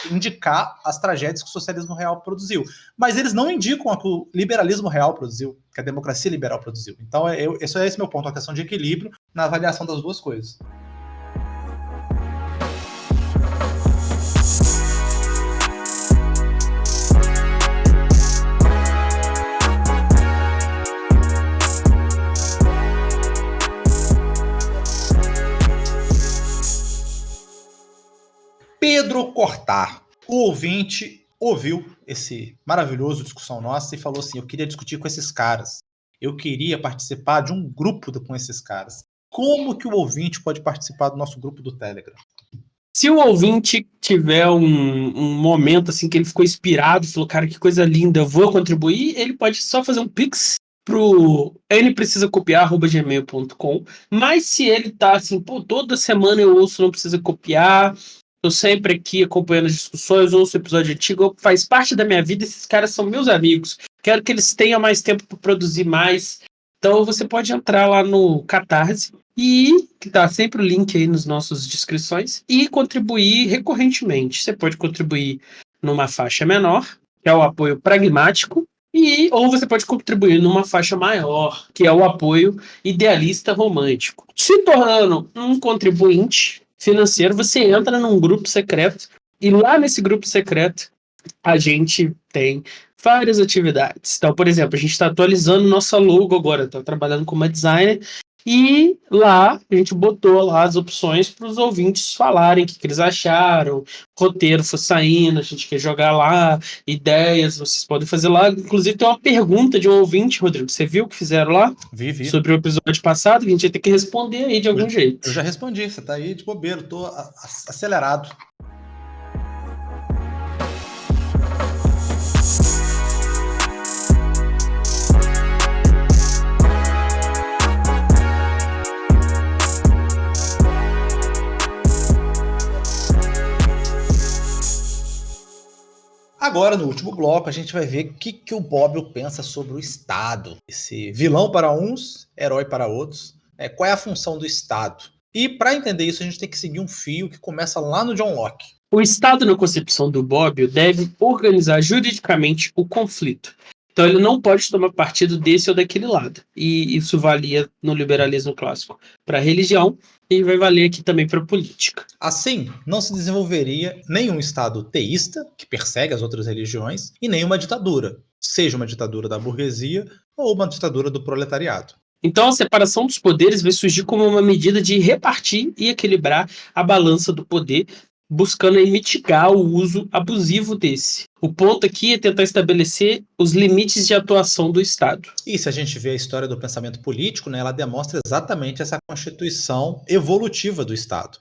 indicar as tragédias que o socialismo real produziu. Mas eles não indicam a que o liberalismo real produziu, que a democracia liberal produziu. Então, esse é meu ponto, a questão de equilíbrio na avaliação das duas coisas. Pedro Cortar, o ouvinte, ouviu esse maravilhoso discussão nossa e falou assim: eu queria discutir com esses caras. Eu queria participar de um grupo com esses caras. Como que o ouvinte pode participar do nosso grupo do Telegram? Se o ouvinte tiver um momento assim que ele ficou inspirado, falou, cara, que coisa linda, eu vou contribuir, ele pode só fazer um pix pro nprecisacopiar@gmail.com. Mas se ele tá assim, toda semana eu ouço Não Precisa Copiar, tô sempre aqui acompanhando as discussões, ouço o episódio antigo, faz parte da minha vida, esses caras são meus amigos, quero que eles tenham mais tempo para produzir mais. Então você pode entrar lá no Catarse, e que tá sempre o link aí nas nossas descrições, e contribuir recorrentemente. Você pode contribuir numa faixa menor, que é o apoio pragmático, ou você pode contribuir numa faixa maior, que é o apoio idealista romântico. Se tornando um contribuinte financeiro, você entra num grupo secreto, e lá nesse grupo secreto a gente tem várias atividades. Então, por exemplo, a gente está atualizando nossa logo agora, está trabalhando com uma designer, e lá a gente botou lá as opções para os ouvintes falarem o que eles acharam, o roteiro for saindo, a gente quer jogar lá, ideias, vocês podem fazer lá. Inclusive tem uma pergunta de um ouvinte, Rodrigo, você viu o que fizeram lá? Vi. Sobre o episódio passado, que a gente ia ter que responder aí de algum jeito. Eu já respondi, você tá aí de bobeira, tô acelerado. Agora, no último bloco, a gente vai ver o que o Bobbio pensa sobre o Estado. Esse vilão para uns, herói para outros. Qual é a função do Estado? E para entender isso, a gente tem que seguir um fio que começa lá no John Locke. O Estado, na concepção do Bobbio, deve organizar juridicamente o conflito. Então ele não pode tomar partido desse ou daquele lado. E isso valia no liberalismo clássico para a religião e vai valer aqui também para a política. Assim, não se desenvolveria nenhum Estado teísta, que persegue as outras religiões, e nem uma ditadura, seja uma ditadura da burguesia ou uma ditadura do proletariado. Então, a separação dos poderes vai surgir como uma medida de repartir e equilibrar a balança do poder, buscando aí mitigar o uso abusivo desse. O ponto aqui é tentar estabelecer os limites de atuação do Estado. E se a gente vê a história do pensamento político, né, ela demonstra exatamente essa constituição evolutiva do Estado.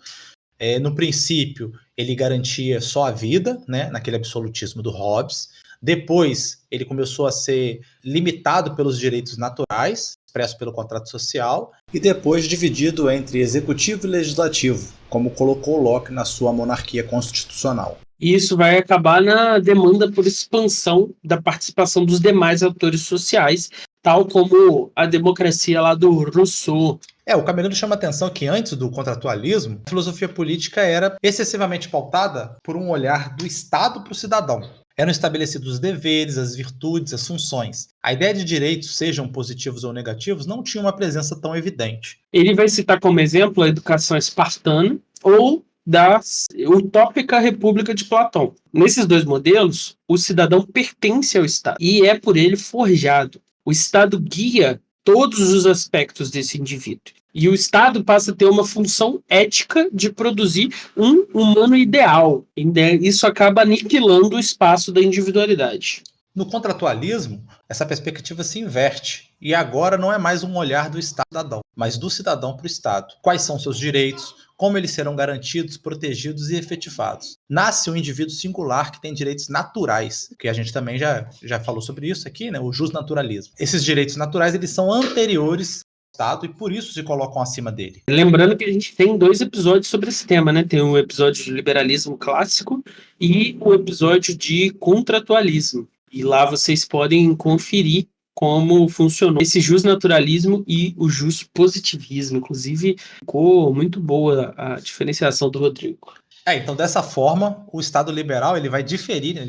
No princípio, ele garantia só a vida, né, naquele absolutismo do Hobbes. Depois, ele começou a ser limitado pelos direitos naturais, expresso pelo contrato social, e depois dividido entre executivo e legislativo, como colocou Locke na sua monarquia constitucional. E isso vai acabar na demanda por expansão da participação dos demais atores sociais, tal como a democracia lá do Rousseau. O Camerino chama a atenção que antes do contratualismo, a filosofia política era excessivamente pautada por um olhar do Estado para o cidadão. Eram estabelecidos os deveres, as virtudes, as funções. A ideia de direitos, sejam positivos ou negativos, não tinha uma presença tão evidente. Ele vai citar como exemplo a educação espartana ou da utópica República de Platão. Nesses dois modelos, o cidadão pertence ao Estado e é por ele forjado. O Estado guia todos os aspectos desse indivíduo. E o Estado passa a ter uma função ética de produzir um humano ideal. Isso acaba aniquilando o espaço da individualidade. No contratualismo, essa perspectiva se inverte. E agora não é mais um olhar do Estado, mas do cidadão para o Estado. Quais são seus direitos? Como eles serão garantidos, protegidos e efetivados? Nasce um indivíduo singular que tem direitos naturais, que a gente também já falou sobre isso aqui, né? O justnaturalismo. Esses direitos naturais, eles são anteriores ao Estado e por isso se colocam acima dele. Lembrando que a gente tem 2 episódios sobre esse tema, né? Tem o episódio de liberalismo clássico e o episódio de contratualismo. E lá vocês podem conferir como funcionou esse justnaturalismo e o justpositivismo. Inclusive, ficou muito boa a diferenciação do Rodrigo. Então, dessa forma, o Estado liberal ele vai diferir, né?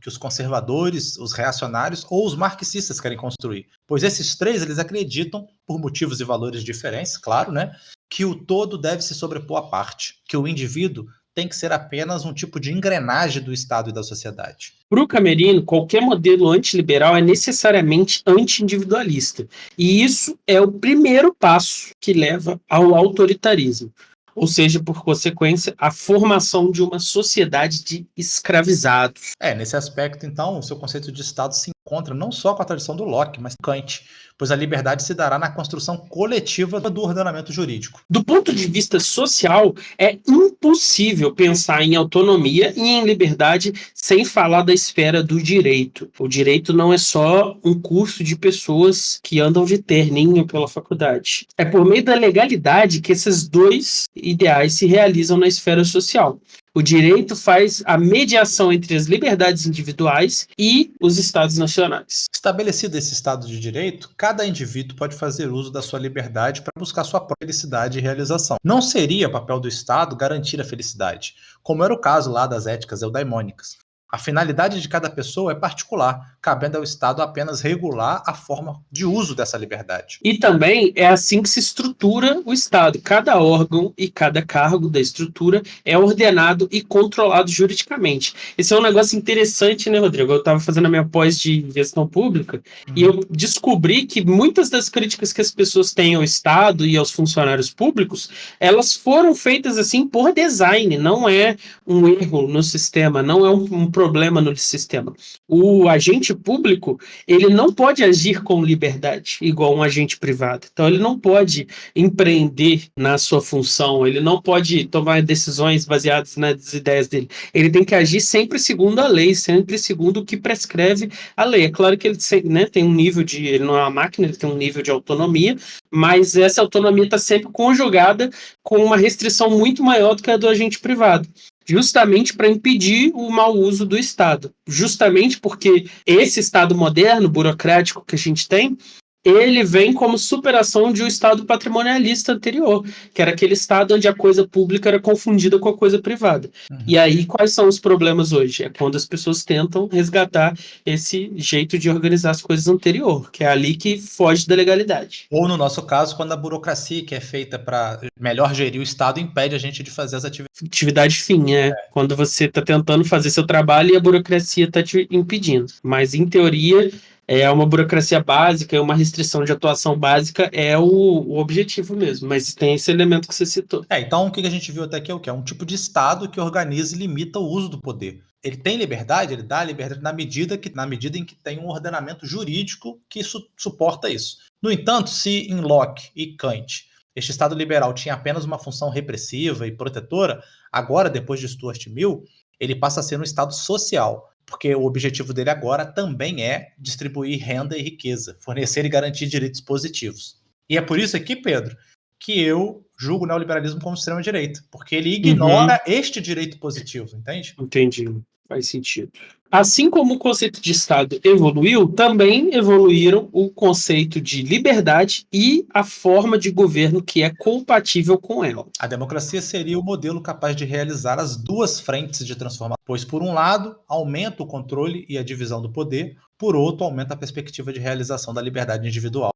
Que os conservadores, os reacionários ou os marxistas querem construir. Pois esses três, eles acreditam, por motivos e valores diferentes, claro, né, que o todo deve se sobrepor à parte, que o indivíduo tem que ser apenas um tipo de engrenagem do Estado e da sociedade. Para o Camerino, qualquer modelo antiliberal é necessariamente anti-individualista. E isso é o primeiro passo que leva ao autoritarismo. Ou seja, por consequência, a formação de uma sociedade de escravizados. Nesse aspecto, então, o seu conceito de Estado se encontra não só com a tradição do Locke, mas Kant, pois a liberdade se dará na construção coletiva do ordenamento jurídico. Do ponto de vista social, é impossível pensar em autonomia e em liberdade sem falar da esfera do direito. O direito não é só um curso de pessoas que andam de terninho pela faculdade. É por meio da legalidade que esses dois ideais se realizam na esfera social. O direito faz a mediação entre as liberdades individuais e os estados nacionais. Estabelecido esse estado de direito, cada indivíduo pode fazer uso da sua liberdade para buscar sua própria felicidade e realização. Não seria papel do Estado garantir a felicidade, como era o caso lá das éticas eudaimônicas. A finalidade de cada pessoa é particular, cabendo ao Estado apenas regular a forma de uso dessa liberdade. E também é assim que se estrutura o Estado. Cada órgão e cada cargo da estrutura é ordenado e controlado juridicamente. Esse é um negócio interessante, né, Rodrigo? Eu estava fazendo a minha pós de gestão pública e eu descobri que muitas das críticas que as pessoas têm ao Estado e aos funcionários públicos, elas foram feitas assim por design, não é um erro no sistema, não é um problema no sistema. O agente público, ele não pode agir com liberdade, igual um agente privado. Então, ele não pode empreender na sua função, ele não pode tomar decisões baseadas nas ideias dele. Ele tem que agir sempre segundo a lei, sempre segundo o que prescreve a lei. É claro que ele, né, tem um nível de... Ele não é uma máquina, ele tem um nível de autonomia, mas essa autonomia está sempre conjugada com uma restrição muito maior do que a do agente privado. Justamente para impedir o mau uso do Estado. Justamente porque esse Estado moderno, burocrático que a gente tem, ele vem como superação de um Estado patrimonialista anterior, que era aquele Estado onde a coisa pública era confundida com a coisa privada. E aí, quais são os problemas hoje? É quando as pessoas tentam resgatar esse jeito de organizar as coisas anterior, que é ali que foge da legalidade. Ou, no nosso caso, quando a burocracia que é feita para melhor gerir o Estado impede a gente de fazer as atividades. Atividade fim, quando você está tentando fazer seu trabalho e a burocracia está te impedindo. Mas, em teoria, É uma burocracia básica, uma restrição de atuação básica é o objetivo mesmo, mas tem esse elemento que você citou. Então o que a gente viu até aqui é o quê? É um tipo de Estado que organiza e limita o uso do poder. Ele tem liberdade, ele dá liberdade na medida em que tem um ordenamento jurídico que suporta isso. No entanto, se em Locke e Kant este Estado liberal tinha apenas uma função repressiva e protetora, agora, depois de Stuart Mill, ele passa a ser um Estado social, porque o objetivo dele agora também é distribuir renda e riqueza, fornecer e garantir direitos positivos. E é por isso aqui, Pedro, que eu julgo o neoliberalismo como extrema-direita, porque ele ignora este direito positivo, entende? Entendi, faz sentido. Assim como o conceito de Estado evoluiu, também evoluíram o conceito de liberdade e a forma de governo que é compatível com ela. A democracia seria o modelo capaz de realizar as duas frentes de transformação, pois, por um lado, aumenta o controle e a divisão do poder, por outro, aumenta a perspectiva de realização da liberdade individual.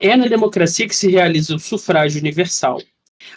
É na democracia que se realiza o sufrágio universal.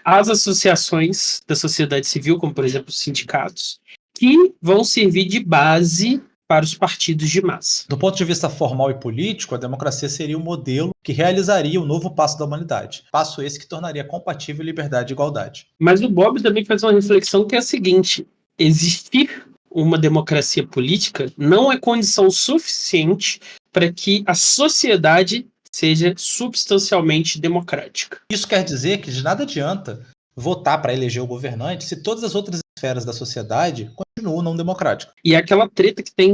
As associações da sociedade civil, como por exemplo os sindicatos, que vão servir de base para os partidos de massa. Do ponto de vista formal e político, a democracia seria o modelo que realizaria o novo passo da humanidade. Passo esse que tornaria compatível liberdade e igualdade. Mas o Bob também faz uma reflexão que é a seguinte: existir uma democracia política não é condição suficiente para que a sociedade seja substancialmente democrática. Isso quer dizer que de nada adianta votar para eleger o governante se todas as outras esferas da sociedade continuam não democráticas. E é aquela treta que tem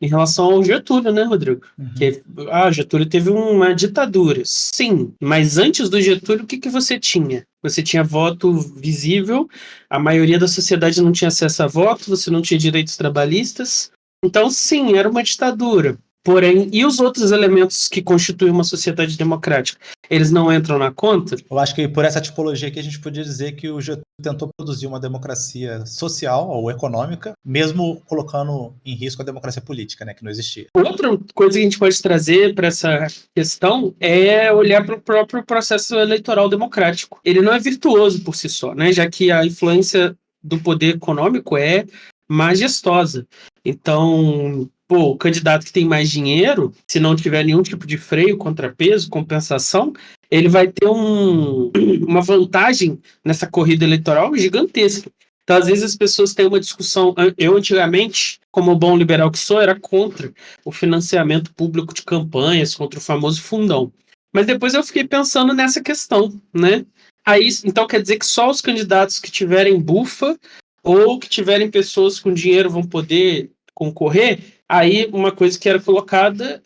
em relação ao Getúlio, né, Rodrigo? Que Getúlio teve uma ditadura. Sim, mas antes do Getúlio, o que você tinha? Você tinha voto visível, a maioria da sociedade não tinha acesso a voto, você não tinha direitos trabalhistas. Então, sim, era uma ditadura. Porém, e os outros elementos que constituem uma sociedade democrática? Eles não entram na conta? Eu acho que por essa tipologia aqui a gente podia dizer que o Getúlio tentou produzir uma democracia social ou econômica, mesmo colocando em risco a democracia política, né, que não existia. Outra coisa que a gente pode trazer para essa questão é olhar para o próprio processo eleitoral democrático. Ele não é virtuoso por si só, né, já que a influência do poder econômico é majestosa. Então, o candidato que tem mais dinheiro, se não tiver nenhum tipo de freio, contrapeso, compensação, ele vai ter uma vantagem nessa corrida eleitoral gigantesca. Então, às vezes, as pessoas têm uma discussão. Eu, antigamente, como bom liberal que sou, era contra o financiamento público de campanhas, contra o famoso fundão. Mas depois eu fiquei pensando nessa questão, né? Aí, então, quer dizer que só os candidatos que tiverem bufa ou que tiverem pessoas com dinheiro vão poder concorrer? Aí, uma coisa que era colocada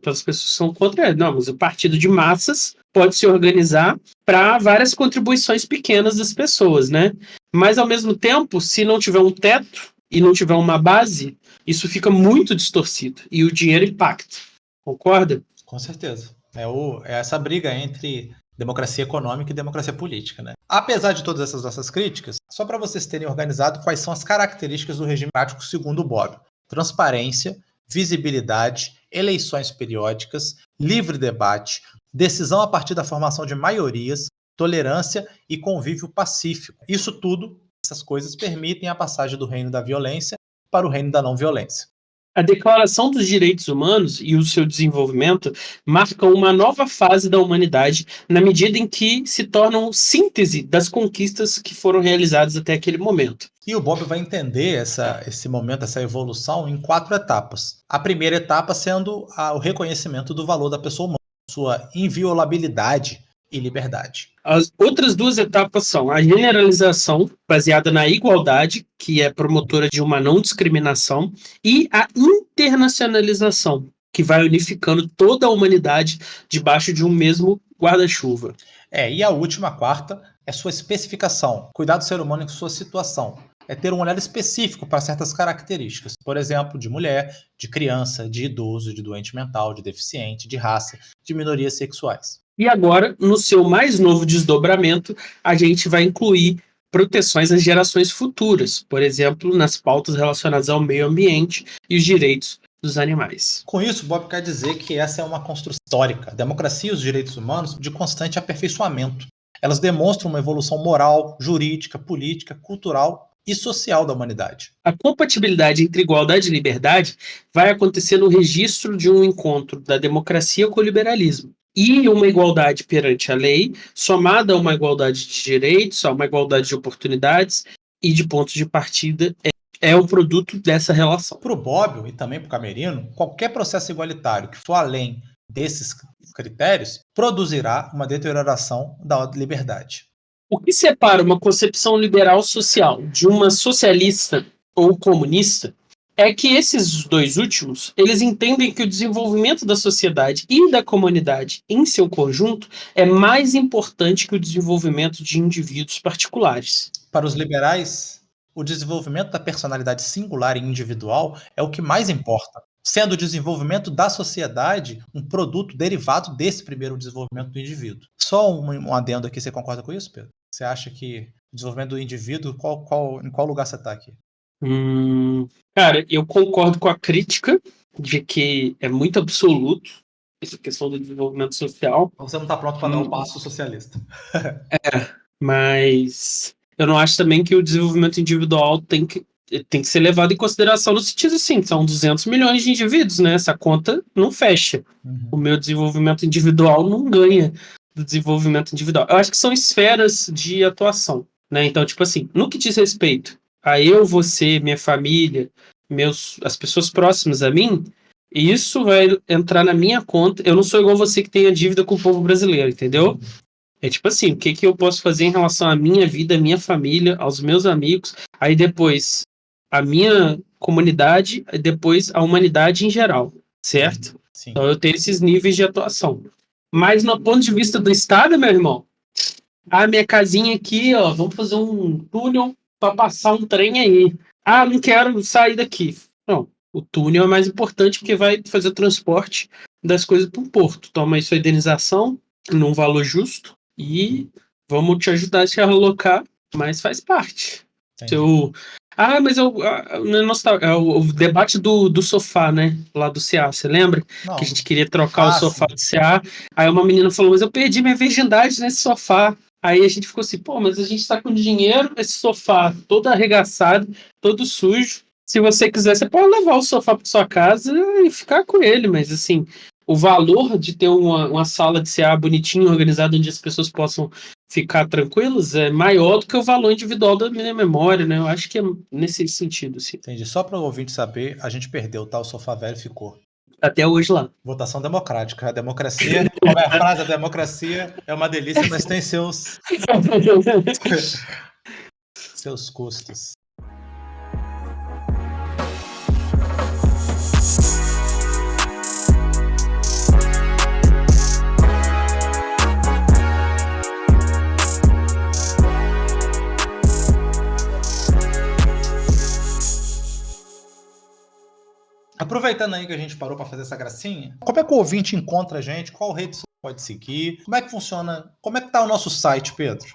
pelas pessoas que são contra é, não, mas o partido de massas pode se organizar para várias contribuições pequenas das pessoas, né? Mas, ao mesmo tempo, se não tiver um teto e não tiver uma base, isso fica muito distorcido e o dinheiro impacta. Concorda? Com certeza. É essa briga entre democracia econômica e democracia política, né? Apesar de todas essas nossas críticas, só para vocês terem organizado quais são as características do regime democrático segundo o Bob: transparência, visibilidade, eleições periódicas, livre debate, decisão a partir da formação de maiorias, tolerância e convívio pacífico. Isso tudo, essas coisas permitem a passagem do reino da violência para o reino da não violência. A Declaração dos Direitos Humanos e o seu desenvolvimento marcam uma nova fase da humanidade na medida em que se tornam síntese das conquistas que foram realizadas até aquele momento. E o Bob vai entender esse momento, essa evolução, em 4 etapas. A primeira etapa sendo o reconhecimento do valor da pessoa humana, sua inviolabilidade e liberdade. As outras 2 etapas são a generalização, baseada na igualdade, que é promotora de uma não discriminação, e a internacionalização, que vai unificando toda a humanidade debaixo de um mesmo guarda-chuva. E a última, a 4ª, é sua especificação, cuidar do ser humano em sua situação. É ter um olhar específico para certas características, por exemplo, de mulher, de criança, de idoso, de doente mental, de deficiente, de raça, de minorias sexuais. E agora, no seu mais novo desdobramento, a gente vai incluir proteções às gerações futuras, por exemplo, nas pautas relacionadas ao meio ambiente e os direitos dos animais. Com isso, Bob quer dizer que essa é uma construção histórica. A democracia e os direitos humanos de constante aperfeiçoamento. Elas demonstram uma evolução moral, jurídica, política, cultural e social da humanidade. A compatibilidade entre igualdade e liberdade vai acontecer no registro de um encontro da democracia com o liberalismo. E uma igualdade perante a lei, somada a uma igualdade de direitos, a uma igualdade de oportunidades e de pontos de partida, é o produto dessa relação. Para o Bobbio e também para o Camerino, qualquer processo igualitário que for além desses critérios produzirá uma deterioração da liberdade. O que separa uma concepção liberal social de uma socialista ou comunista é que esses dois últimos, eles entendem que o desenvolvimento da sociedade e da comunidade em seu conjunto é mais importante que o desenvolvimento de indivíduos particulares. Para os liberais, o desenvolvimento da personalidade singular e individual é o que mais importa, sendo o desenvolvimento da sociedade um produto derivado desse primeiro desenvolvimento do indivíduo. Só um adendo aqui, você concorda com isso, Pedro? Você acha que o desenvolvimento do indivíduo, em qual lugar você está aqui? Cara, eu concordo com a crítica de que é muito absoluto essa questão do desenvolvimento social. Você não está pronto para dar um passo socialista. Mas eu não acho também que o desenvolvimento individual tem que ser levado em consideração no sentido assim, são 200 milhões de indivíduos, né? Essa conta não fecha. O meu desenvolvimento individual não ganha do desenvolvimento individual. Eu acho que são esferas de atuação, né? Então, tipo assim, no que diz respeito a eu, você, minha família, as pessoas próximas a mim, isso vai entrar na minha conta. Eu não sou igual você que tem a dívida com o povo brasileiro, entendeu? É tipo assim, o que eu posso fazer em relação à minha vida, à minha família, aos meus amigos, aí depois a minha comunidade, e depois a humanidade em geral, certo? Sim. Então eu tenho esses níveis de atuação. Mas no ponto de vista do Estado, meu irmão, a minha casinha aqui, ó, vamos fazer um túnel para passar um trem aí. Ah, não quero sair daqui. Não, o túnel é mais importante porque vai fazer o transporte das coisas para o porto. Toma aí sua indenização num valor justo e vamos te ajudar a se alocar, mas faz parte. Mas o debate do sofá, né? Lá do CA, você lembra? Não. Que a gente queria trocar o sofá do CA. Aí uma menina falou, mas eu perdi minha virgindade nesse sofá. Aí a gente ficou assim, pô, mas a gente tá com dinheiro, esse sofá todo arregaçado, todo sujo. Se você quiser, você pode levar o sofá pra sua casa e ficar com ele, mas assim, o valor de ter uma sala de CA bonitinha, organizada, onde as pessoas possam ficar tranquilas, é maior do que o valor individual da minha memória, né? Eu acho que é nesse sentido, assim. Entendi. Só para o ouvinte saber, a gente perdeu, tá? O sofá velho ficou. Até hoje lá. Votação democrática. A democracia, como é a frase, a democracia é uma delícia, mas tem seus custos. Aproveitando aí que a gente parou para fazer essa gracinha, como é que o ouvinte encontra a gente? Qual rede você pode seguir? Como é que funciona? Como é que tá o nosso site, Pedro?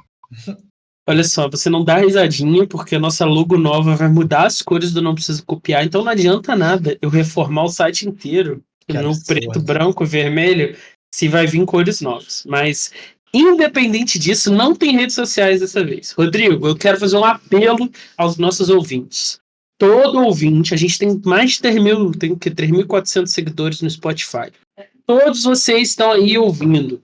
Olha só, você não dá risadinha porque a nossa logo nova vai mudar as cores do Não Precisa Copiar, então não adianta nada eu reformar o site inteiro no preto, branco, vermelho, se vai vir cores novas. Mas, independente disso, não tem redes sociais dessa vez. Rodrigo, eu quero fazer um apelo aos nossos ouvintes. Todo ouvinte, a gente tem mais de 3.400 seguidores no Spotify. Todos vocês estão aí ouvindo.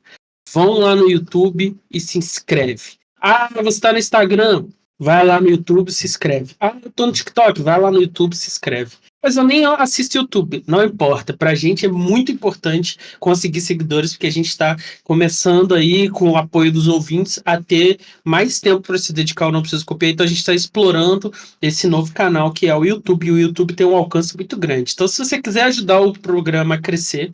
Vão lá no YouTube e se inscreve. Ah, você está no Instagram? Vai lá no YouTube e se inscreve. Ah, eu tô no TikTok? Vai lá no YouTube e se inscreve. Mas eu nem assisto YouTube, não importa. Pra gente é muito importante conseguir seguidores, porque a gente está começando aí, com o apoio dos ouvintes, a ter mais tempo para se dedicar ao Não Precisa Copiar. Então a gente está explorando esse novo canal que é o YouTube, e o YouTube tem um alcance muito grande. Então se você quiser ajudar o programa a crescer,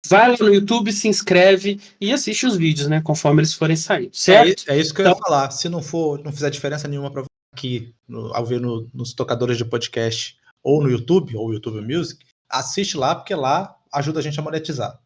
vai lá no YouTube, se inscreve e assiste os vídeos, né? Conforme eles forem saindo, certo? É isso que eu ia falar. Se não fizer diferença nenhuma para você aqui, ao ver nos tocadores de podcast, ou no YouTube, ou YouTube Music, assiste lá, porque lá ajuda a gente a monetizar.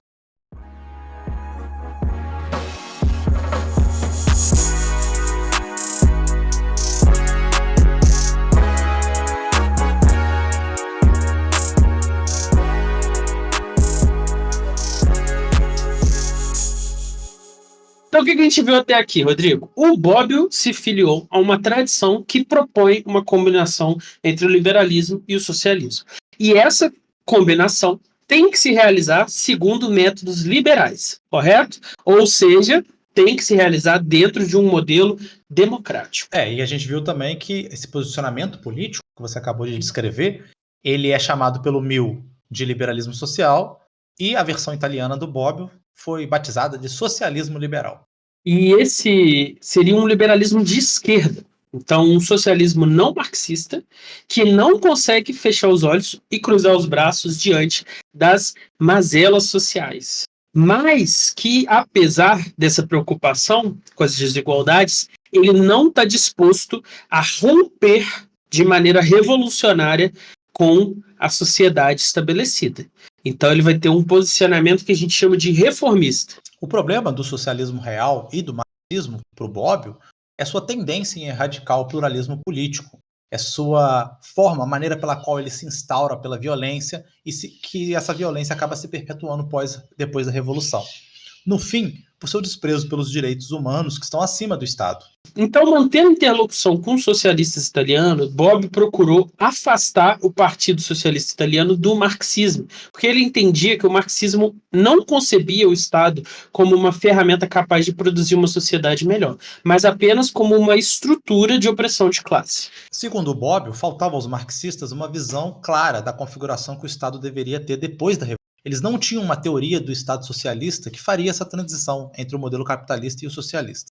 Então Então, o que a gente viu até aqui, Rodrigo? O Bobbio se filiou a uma tradição que propõe uma combinação entre o liberalismo e o socialismo. E essa combinação tem que se realizar segundo métodos liberais, correto? Ou seja, tem que se realizar dentro de um modelo democrático. E a gente viu também que esse posicionamento político que você acabou de descrever, ele é chamado pelo Mill de liberalismo social, e a versão italiana do Bobbio foi batizada de socialismo liberal. E esse seria um liberalismo de esquerda. Então, um socialismo não marxista que não consegue fechar os olhos e cruzar os braços diante das mazelas sociais. Mas que, apesar dessa preocupação com as desigualdades, ele não está disposto a romper de maneira revolucionária com a sociedade estabelecida. Então, ele vai ter um posicionamento que a gente chama de reformista. O problema do socialismo real e do marxismo, para o Bobbio, é sua tendência em erradicar o pluralismo político, é sua forma, a maneira pela qual ele se instaura pela violência e que essa violência acaba se perpetuando depois da Revolução. No fim, por seu desprezo pelos direitos humanos que estão acima do Estado. Então, mantendo interlocução com os socialistas italianos, Bobbio procurou afastar o Partido Socialista Italiano do marxismo, porque ele entendia que o marxismo não concebia o Estado como uma ferramenta capaz de produzir uma sociedade melhor, mas apenas como uma estrutura de opressão de classe. Segundo Bobbio, faltava aos marxistas uma visão clara da configuração que o Estado deveria ter depois da Revolução. Eles não tinham uma teoria do Estado socialista que faria essa transição entre o modelo capitalista e o socialista.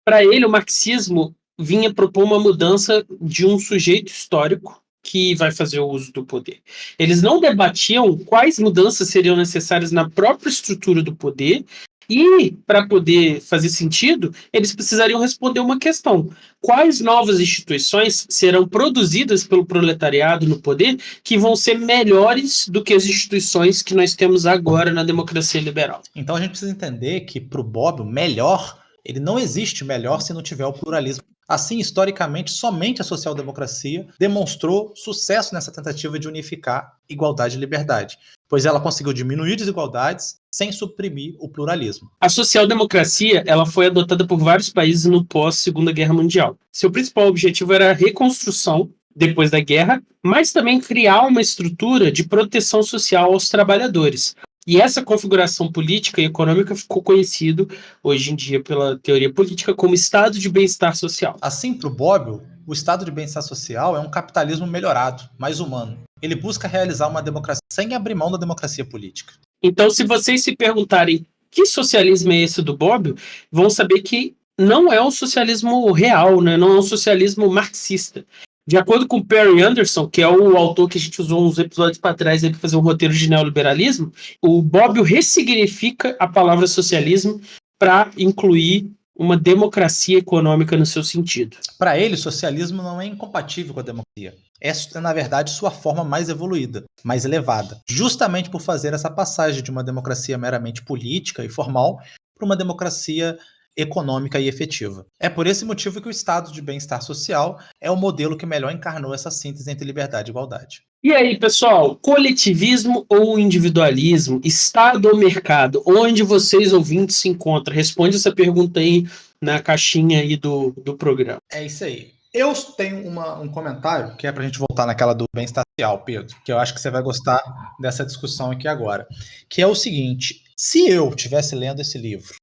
Para ele, o marxismo vinha propor uma mudança de um sujeito histórico que vai fazer o uso do poder. Eles não debatiam quais mudanças seriam necessárias na própria estrutura do poder e, para poder fazer sentido, eles precisariam responder uma questão. Quais novas instituições serão produzidas pelo proletariado no poder que vão ser melhores do que as instituições que nós temos agora na democracia liberal? Então a gente precisa entender que, para o Bobbio, melhor, ele não existe melhor se não tiver o pluralismo. Assim, historicamente, somente a social-democracia demonstrou sucesso nessa tentativa de unificar igualdade e liberdade, pois ela conseguiu diminuir desigualdades sem suprimir o pluralismo. A social-democracia ela foi adotada por vários países no pós-Segunda Guerra Mundial. Seu principal objetivo era a reconstrução depois da guerra, mas também criar uma estrutura de proteção social aos trabalhadores. E essa configuração política e econômica ficou conhecido hoje em dia pela teoria política como estado de bem-estar social. Assim, para o Bobbio, o estado de bem-estar social é um capitalismo melhorado, mais humano. Ele busca realizar uma democracia sem abrir mão da democracia política. Então, se vocês se perguntarem que socialismo é esse do Bobbio, vão saber que não é um socialismo real, né? Não é um socialismo marxista. De acordo com Perry Anderson, que é o autor que a gente usou uns episódios para trás para fazer um roteiro de neoliberalismo, o Bobbio ressignifica a palavra socialismo para incluir uma democracia econômica no seu sentido. Para ele, o socialismo não é incompatível com a democracia. É, na verdade, sua forma mais evoluída, mais elevada, justamente por fazer essa passagem de uma democracia meramente política e formal para uma democracia econômica e efetiva. É por esse motivo que o estado de bem-estar social é o modelo que melhor encarnou essa síntese entre liberdade e igualdade. E aí, pessoal, coletivismo ou individualismo, Estado ou mercado, onde vocês ouvintes se encontram? Responde essa pergunta aí na caixinha aí do programa. É isso aí. Eu tenho um comentário que é para a gente voltar naquela do bem-estar social, Pedro, que eu acho que você vai gostar dessa discussão aqui agora, que é o seguinte: se eu estivesse lendo esse livro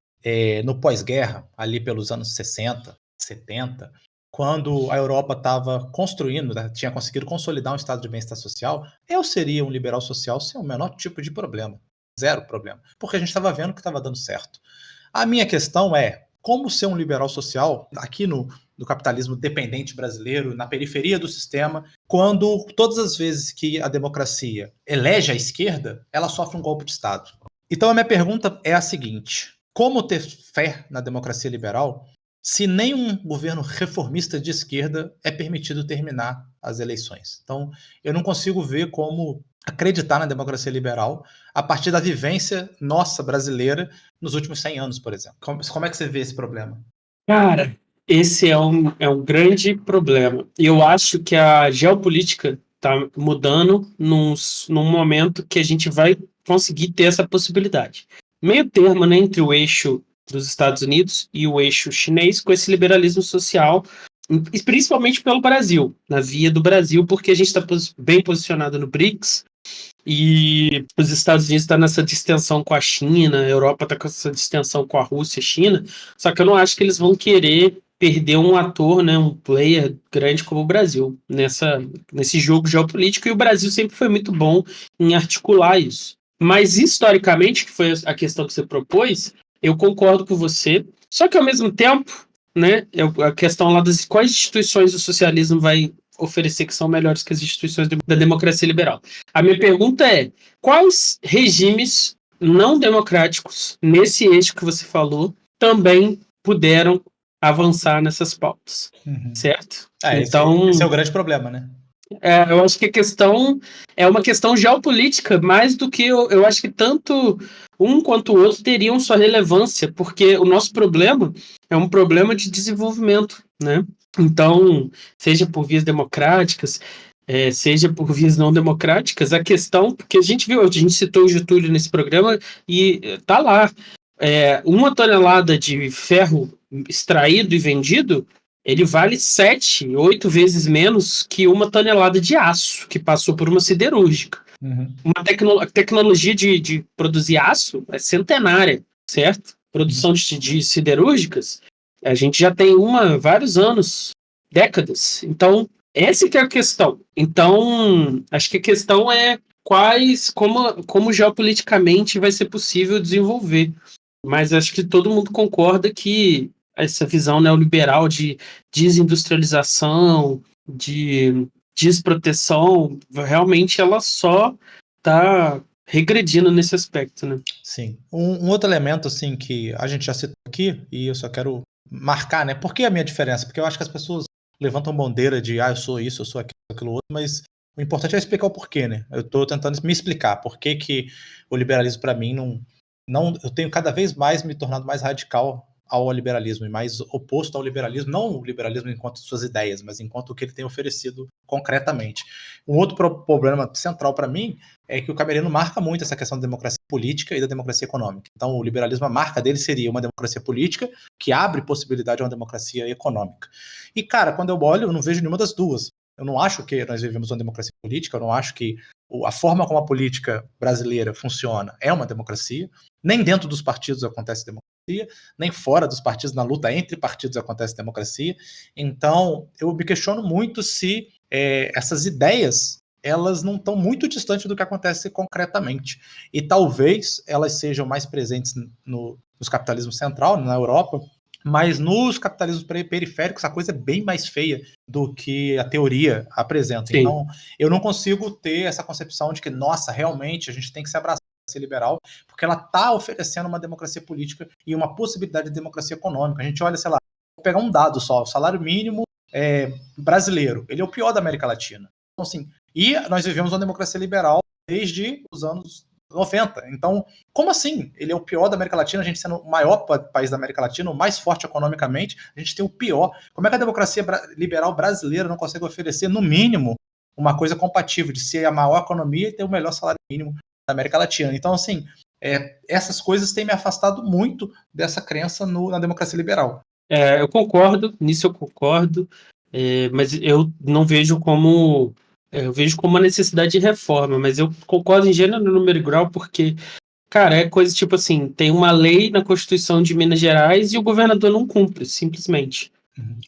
no pós-guerra, ali pelos anos 60, 70, quando a Europa estava construindo, tinha conseguido consolidar um estado de bem-estar social, eu seria um liberal social sem o menor tipo de problema. Zero problema. Porque a gente estava vendo que estava dando certo. A minha questão é como ser um liberal social aqui no capitalismo dependente brasileiro, na periferia do sistema, quando todas as vezes que a democracia elege a esquerda, ela sofre um golpe de Estado. Então a minha pergunta é a seguinte: como ter fé na democracia liberal se nenhum governo reformista de esquerda é permitido terminar as eleições? Então, eu não consigo ver como acreditar na democracia liberal a partir da vivência nossa brasileira nos últimos 100 anos, por exemplo. Como é que você vê esse problema? Cara, esse é um grande problema. E eu acho que a geopolítica está mudando num momento que a gente vai conseguir ter essa possibilidade. Meio termo, né, entre o eixo dos Estados Unidos e o eixo chinês com esse liberalismo social, e principalmente pelo Brasil, na via do Brasil, porque a gente está bem posicionado no BRICS, e os Estados Unidos estão nessa distensão com a China, a Europa está com essa distensão com a Rússia e a China, só que eu não acho que eles vão querer perder um ator, né, um player grande como o Brasil nesse jogo geopolítico, e o Brasil sempre foi muito bom em articular isso. Mas, historicamente, que foi a questão que você propôs, eu concordo com você, só que, ao mesmo tempo, né, a questão lá das quais instituições o socialismo vai oferecer que são melhores que as instituições da democracia liberal. A minha pergunta é, quais regimes não democráticos, nesse eixo que você falou, também puderam avançar nessas pautas, certo? Então, esse é o grande problema, né? Eu acho que a questão é uma questão geopolítica, mais do que eu acho que tanto um quanto o outro teriam sua relevância, porque o nosso problema é um problema de desenvolvimento, né? Então, seja por vias democráticas, seja por vias não democráticas, a questão, porque a gente citou o Getúlio nesse programa e tá lá, 1 tonelada de ferro extraído e vendido, ele vale 7, 8 vezes menos que 1 tonelada de aço que passou por uma siderúrgica. A tecnologia de produzir aço é centenária, certo? Produção de siderúrgicas, a gente já tem há vários anos, décadas. Então, essa que é a questão. Então, acho que a questão é como geopoliticamente vai ser possível desenvolver. Mas acho que todo mundo concorda que essa visão neoliberal de desindustrialização, de desproteção, realmente ela só está regredindo nesse aspecto, né? Sim. Um outro elemento, assim, que a gente já citou aqui, e eu só quero marcar, né? Por que a minha diferença? Porque eu acho que as pessoas levantam bandeira de, eu sou isso, eu sou aquilo outro, mas o importante é explicar o porquê, né? Eu estou tentando me explicar por que o liberalismo, para mim, não, eu tenho cada vez mais me tornado mais radical ao liberalismo e mais oposto ao liberalismo, não o liberalismo enquanto suas ideias, mas enquanto o que ele tem oferecido concretamente. Um outro problema central para mim é que o Camerino marca muito essa questão da democracia política e da democracia econômica. Então, o liberalismo, a marca dele seria uma democracia política que abre possibilidade a uma democracia econômica. E, cara, quando eu olho, eu não vejo nenhuma das duas. Eu não acho que nós vivemos uma democracia política, eu não acho que a forma como a política brasileira funciona é uma democracia, nem dentro dos partidos acontece democracia, nem fora dos partidos, na luta entre partidos acontece democracia. Então, eu me questiono muito se essas ideias elas não estão muito distantes do que acontece concretamente. E talvez elas sejam mais presentes no capitalismo central, na Europa, mas nos capitalismos periféricos a coisa é bem mais feia do que a teoria apresenta. Sim. Então, eu não consigo ter essa concepção de que, nossa, realmente a gente tem que se abraçar a ser liberal, porque ela está oferecendo uma democracia política e uma possibilidade de democracia econômica. A gente olha, sei lá, vou pegar um dado só, o salário mínimo brasileiro, ele é o pior da América Latina. Então, assim, e nós vivemos uma democracia liberal desde os anos 90. Então, como assim? Ele é o pior da América Latina, a gente sendo o maior país da América Latina, o mais forte economicamente, a gente tem o pior. Como é que a democracia liberal brasileira não consegue oferecer, no mínimo, uma coisa compatível de ser a maior economia e ter o melhor salário mínimo da América Latina? Então, assim, essas coisas têm me afastado muito dessa crença na democracia liberal. Eu concordo, nisso eu concordo, mas eu não vejo como... Eu vejo como uma necessidade de reforma, mas eu concordo em gênero, número e grau, porque, cara, é coisa tipo assim, tem uma lei na Constituição de Minas Gerais e o governador não cumpre, simplesmente.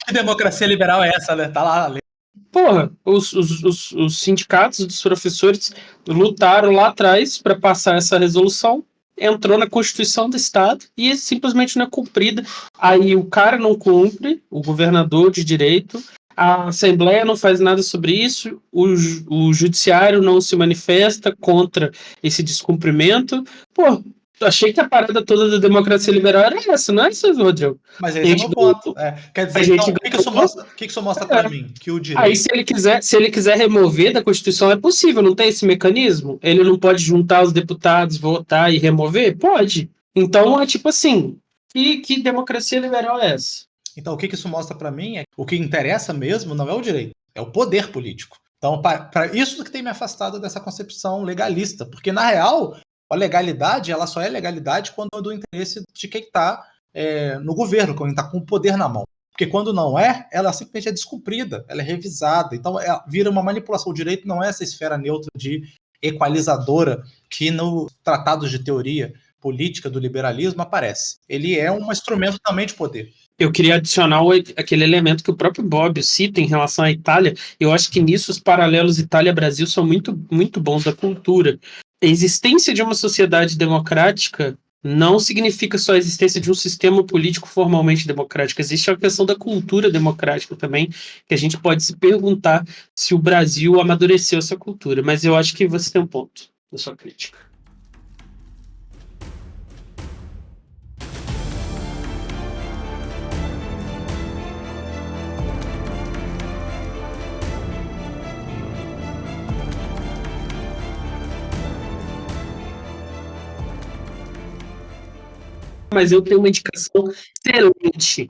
Que democracia liberal é essa, né? Tá lá a lei. Porra, os sindicatos dos professores lutaram lá atrás para passar essa resolução, entrou na Constituição do Estado e simplesmente não é cumprida. Aí o cara não cumpre, o governador de direito, a Assembleia não faz nada sobre isso, o Judiciário não se manifesta contra esse descumprimento. Pô, achei que a parada toda da democracia liberal era essa, não é isso, Rodrigo? Mas esse é o meu ponto. Quer dizer, então, o que isso mostra para mim? Que o direito... Aí, se ele quiser remover da Constituição, é possível, não tem esse mecanismo? Ele não pode juntar os deputados, votar e remover? Pode. Então, é tipo assim, que democracia liberal é essa? Então, o que isso mostra para mim é que o que interessa mesmo não é o direito, é o poder político. Então, para isso que tem me afastado dessa concepção legalista, porque, na real, a legalidade ela só é legalidade quando é do interesse de quem está no governo, quando está com o poder na mão. Porque quando não é, ela simplesmente é descumprida, ela é revisada. Então, vira uma manipulação. O direito não é essa esfera neutra de equalizadora que no Tratado de Teoria Política do Liberalismo aparece. Ele é um instrumento também de poder. Eu queria adicionar aquele elemento que o próprio Bobbio cita em relação à Itália. Eu acho que nisso os paralelos Itália-Brasil são muito, muito bons da cultura. A existência de uma sociedade democrática não significa só a existência de um sistema político formalmente democrático. Existe a questão da cultura democrática também, que a gente pode se perguntar se o Brasil amadureceu essa cultura. Mas eu acho que você tem um ponto na sua crítica. Mas eu tenho uma indicação excelente.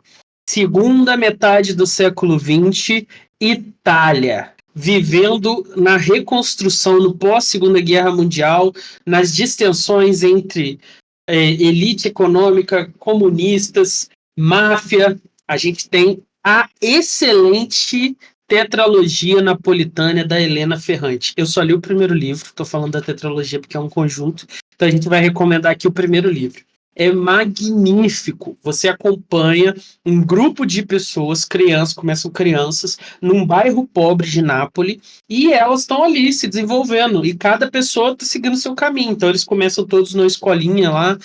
Segunda metade do século XX, Itália. Vivendo na reconstrução no pós-Segunda Guerra Mundial, nas distensões entre elite econômica, comunistas, máfia. A gente tem a excelente tetralogia napolitana da Helena Ferrante. Eu só li o primeiro livro, estou falando da tetralogia porque é um conjunto, então a gente vai recomendar aqui o primeiro livro. É magnífico. Você acompanha um grupo de pessoas, começam crianças, num bairro pobre de Nápoles, e elas estão ali se desenvolvendo, e cada pessoa está seguindo seu caminho. Então eles começam todos numa escolinha lá,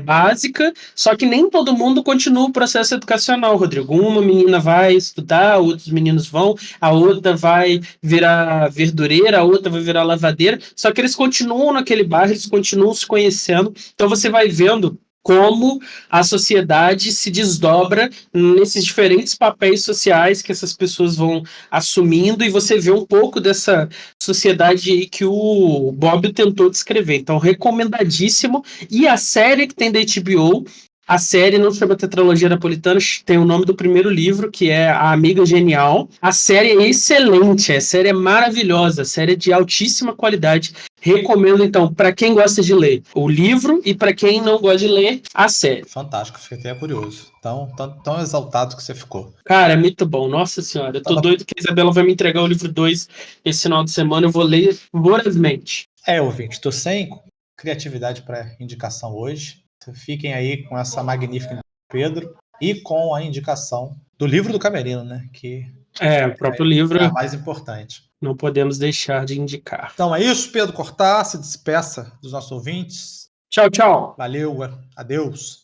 básica, só que nem todo mundo continua o processo educacional, Rodrigo. Uma menina vai estudar, outros meninos vão, a outra vai virar verdureira, a outra vai virar lavadeira, só que eles continuam naquele bairro, eles continuam se conhecendo, então você vai vendo como a sociedade se desdobra nesses diferentes papéis sociais que essas pessoas vão assumindo, e você vê um pouco dessa sociedade que o Bobbio tentou descrever. Então, recomendadíssimo. E a série que tem da HBO, a série não chama Tetralogia Napolitana, tem o nome do primeiro livro, que é A Amiga Genial. A série é excelente, a série é maravilhosa, a série é de altíssima qualidade. Recomendo, então, para quem gosta de ler, o livro, e para quem não gosta de ler, a série. Fantástico, fiquei até curioso. Tão exaltado que você ficou. Cara, é muito bom, nossa senhora. Eu tô doido que a Isabela vai me entregar o livro 2 esse final de semana, eu vou ler vorazmente. Ouvinte, tô sem criatividade para indicação hoje. Fiquem aí com essa magnífica Pedro e com a indicação do livro do Camerino, né? Que o próprio livro é a mais importante. Não podemos deixar de indicar. Então é isso, Pedro Cortá, se despeça dos nossos ouvintes. Tchau, tchau. Valeu, adeus.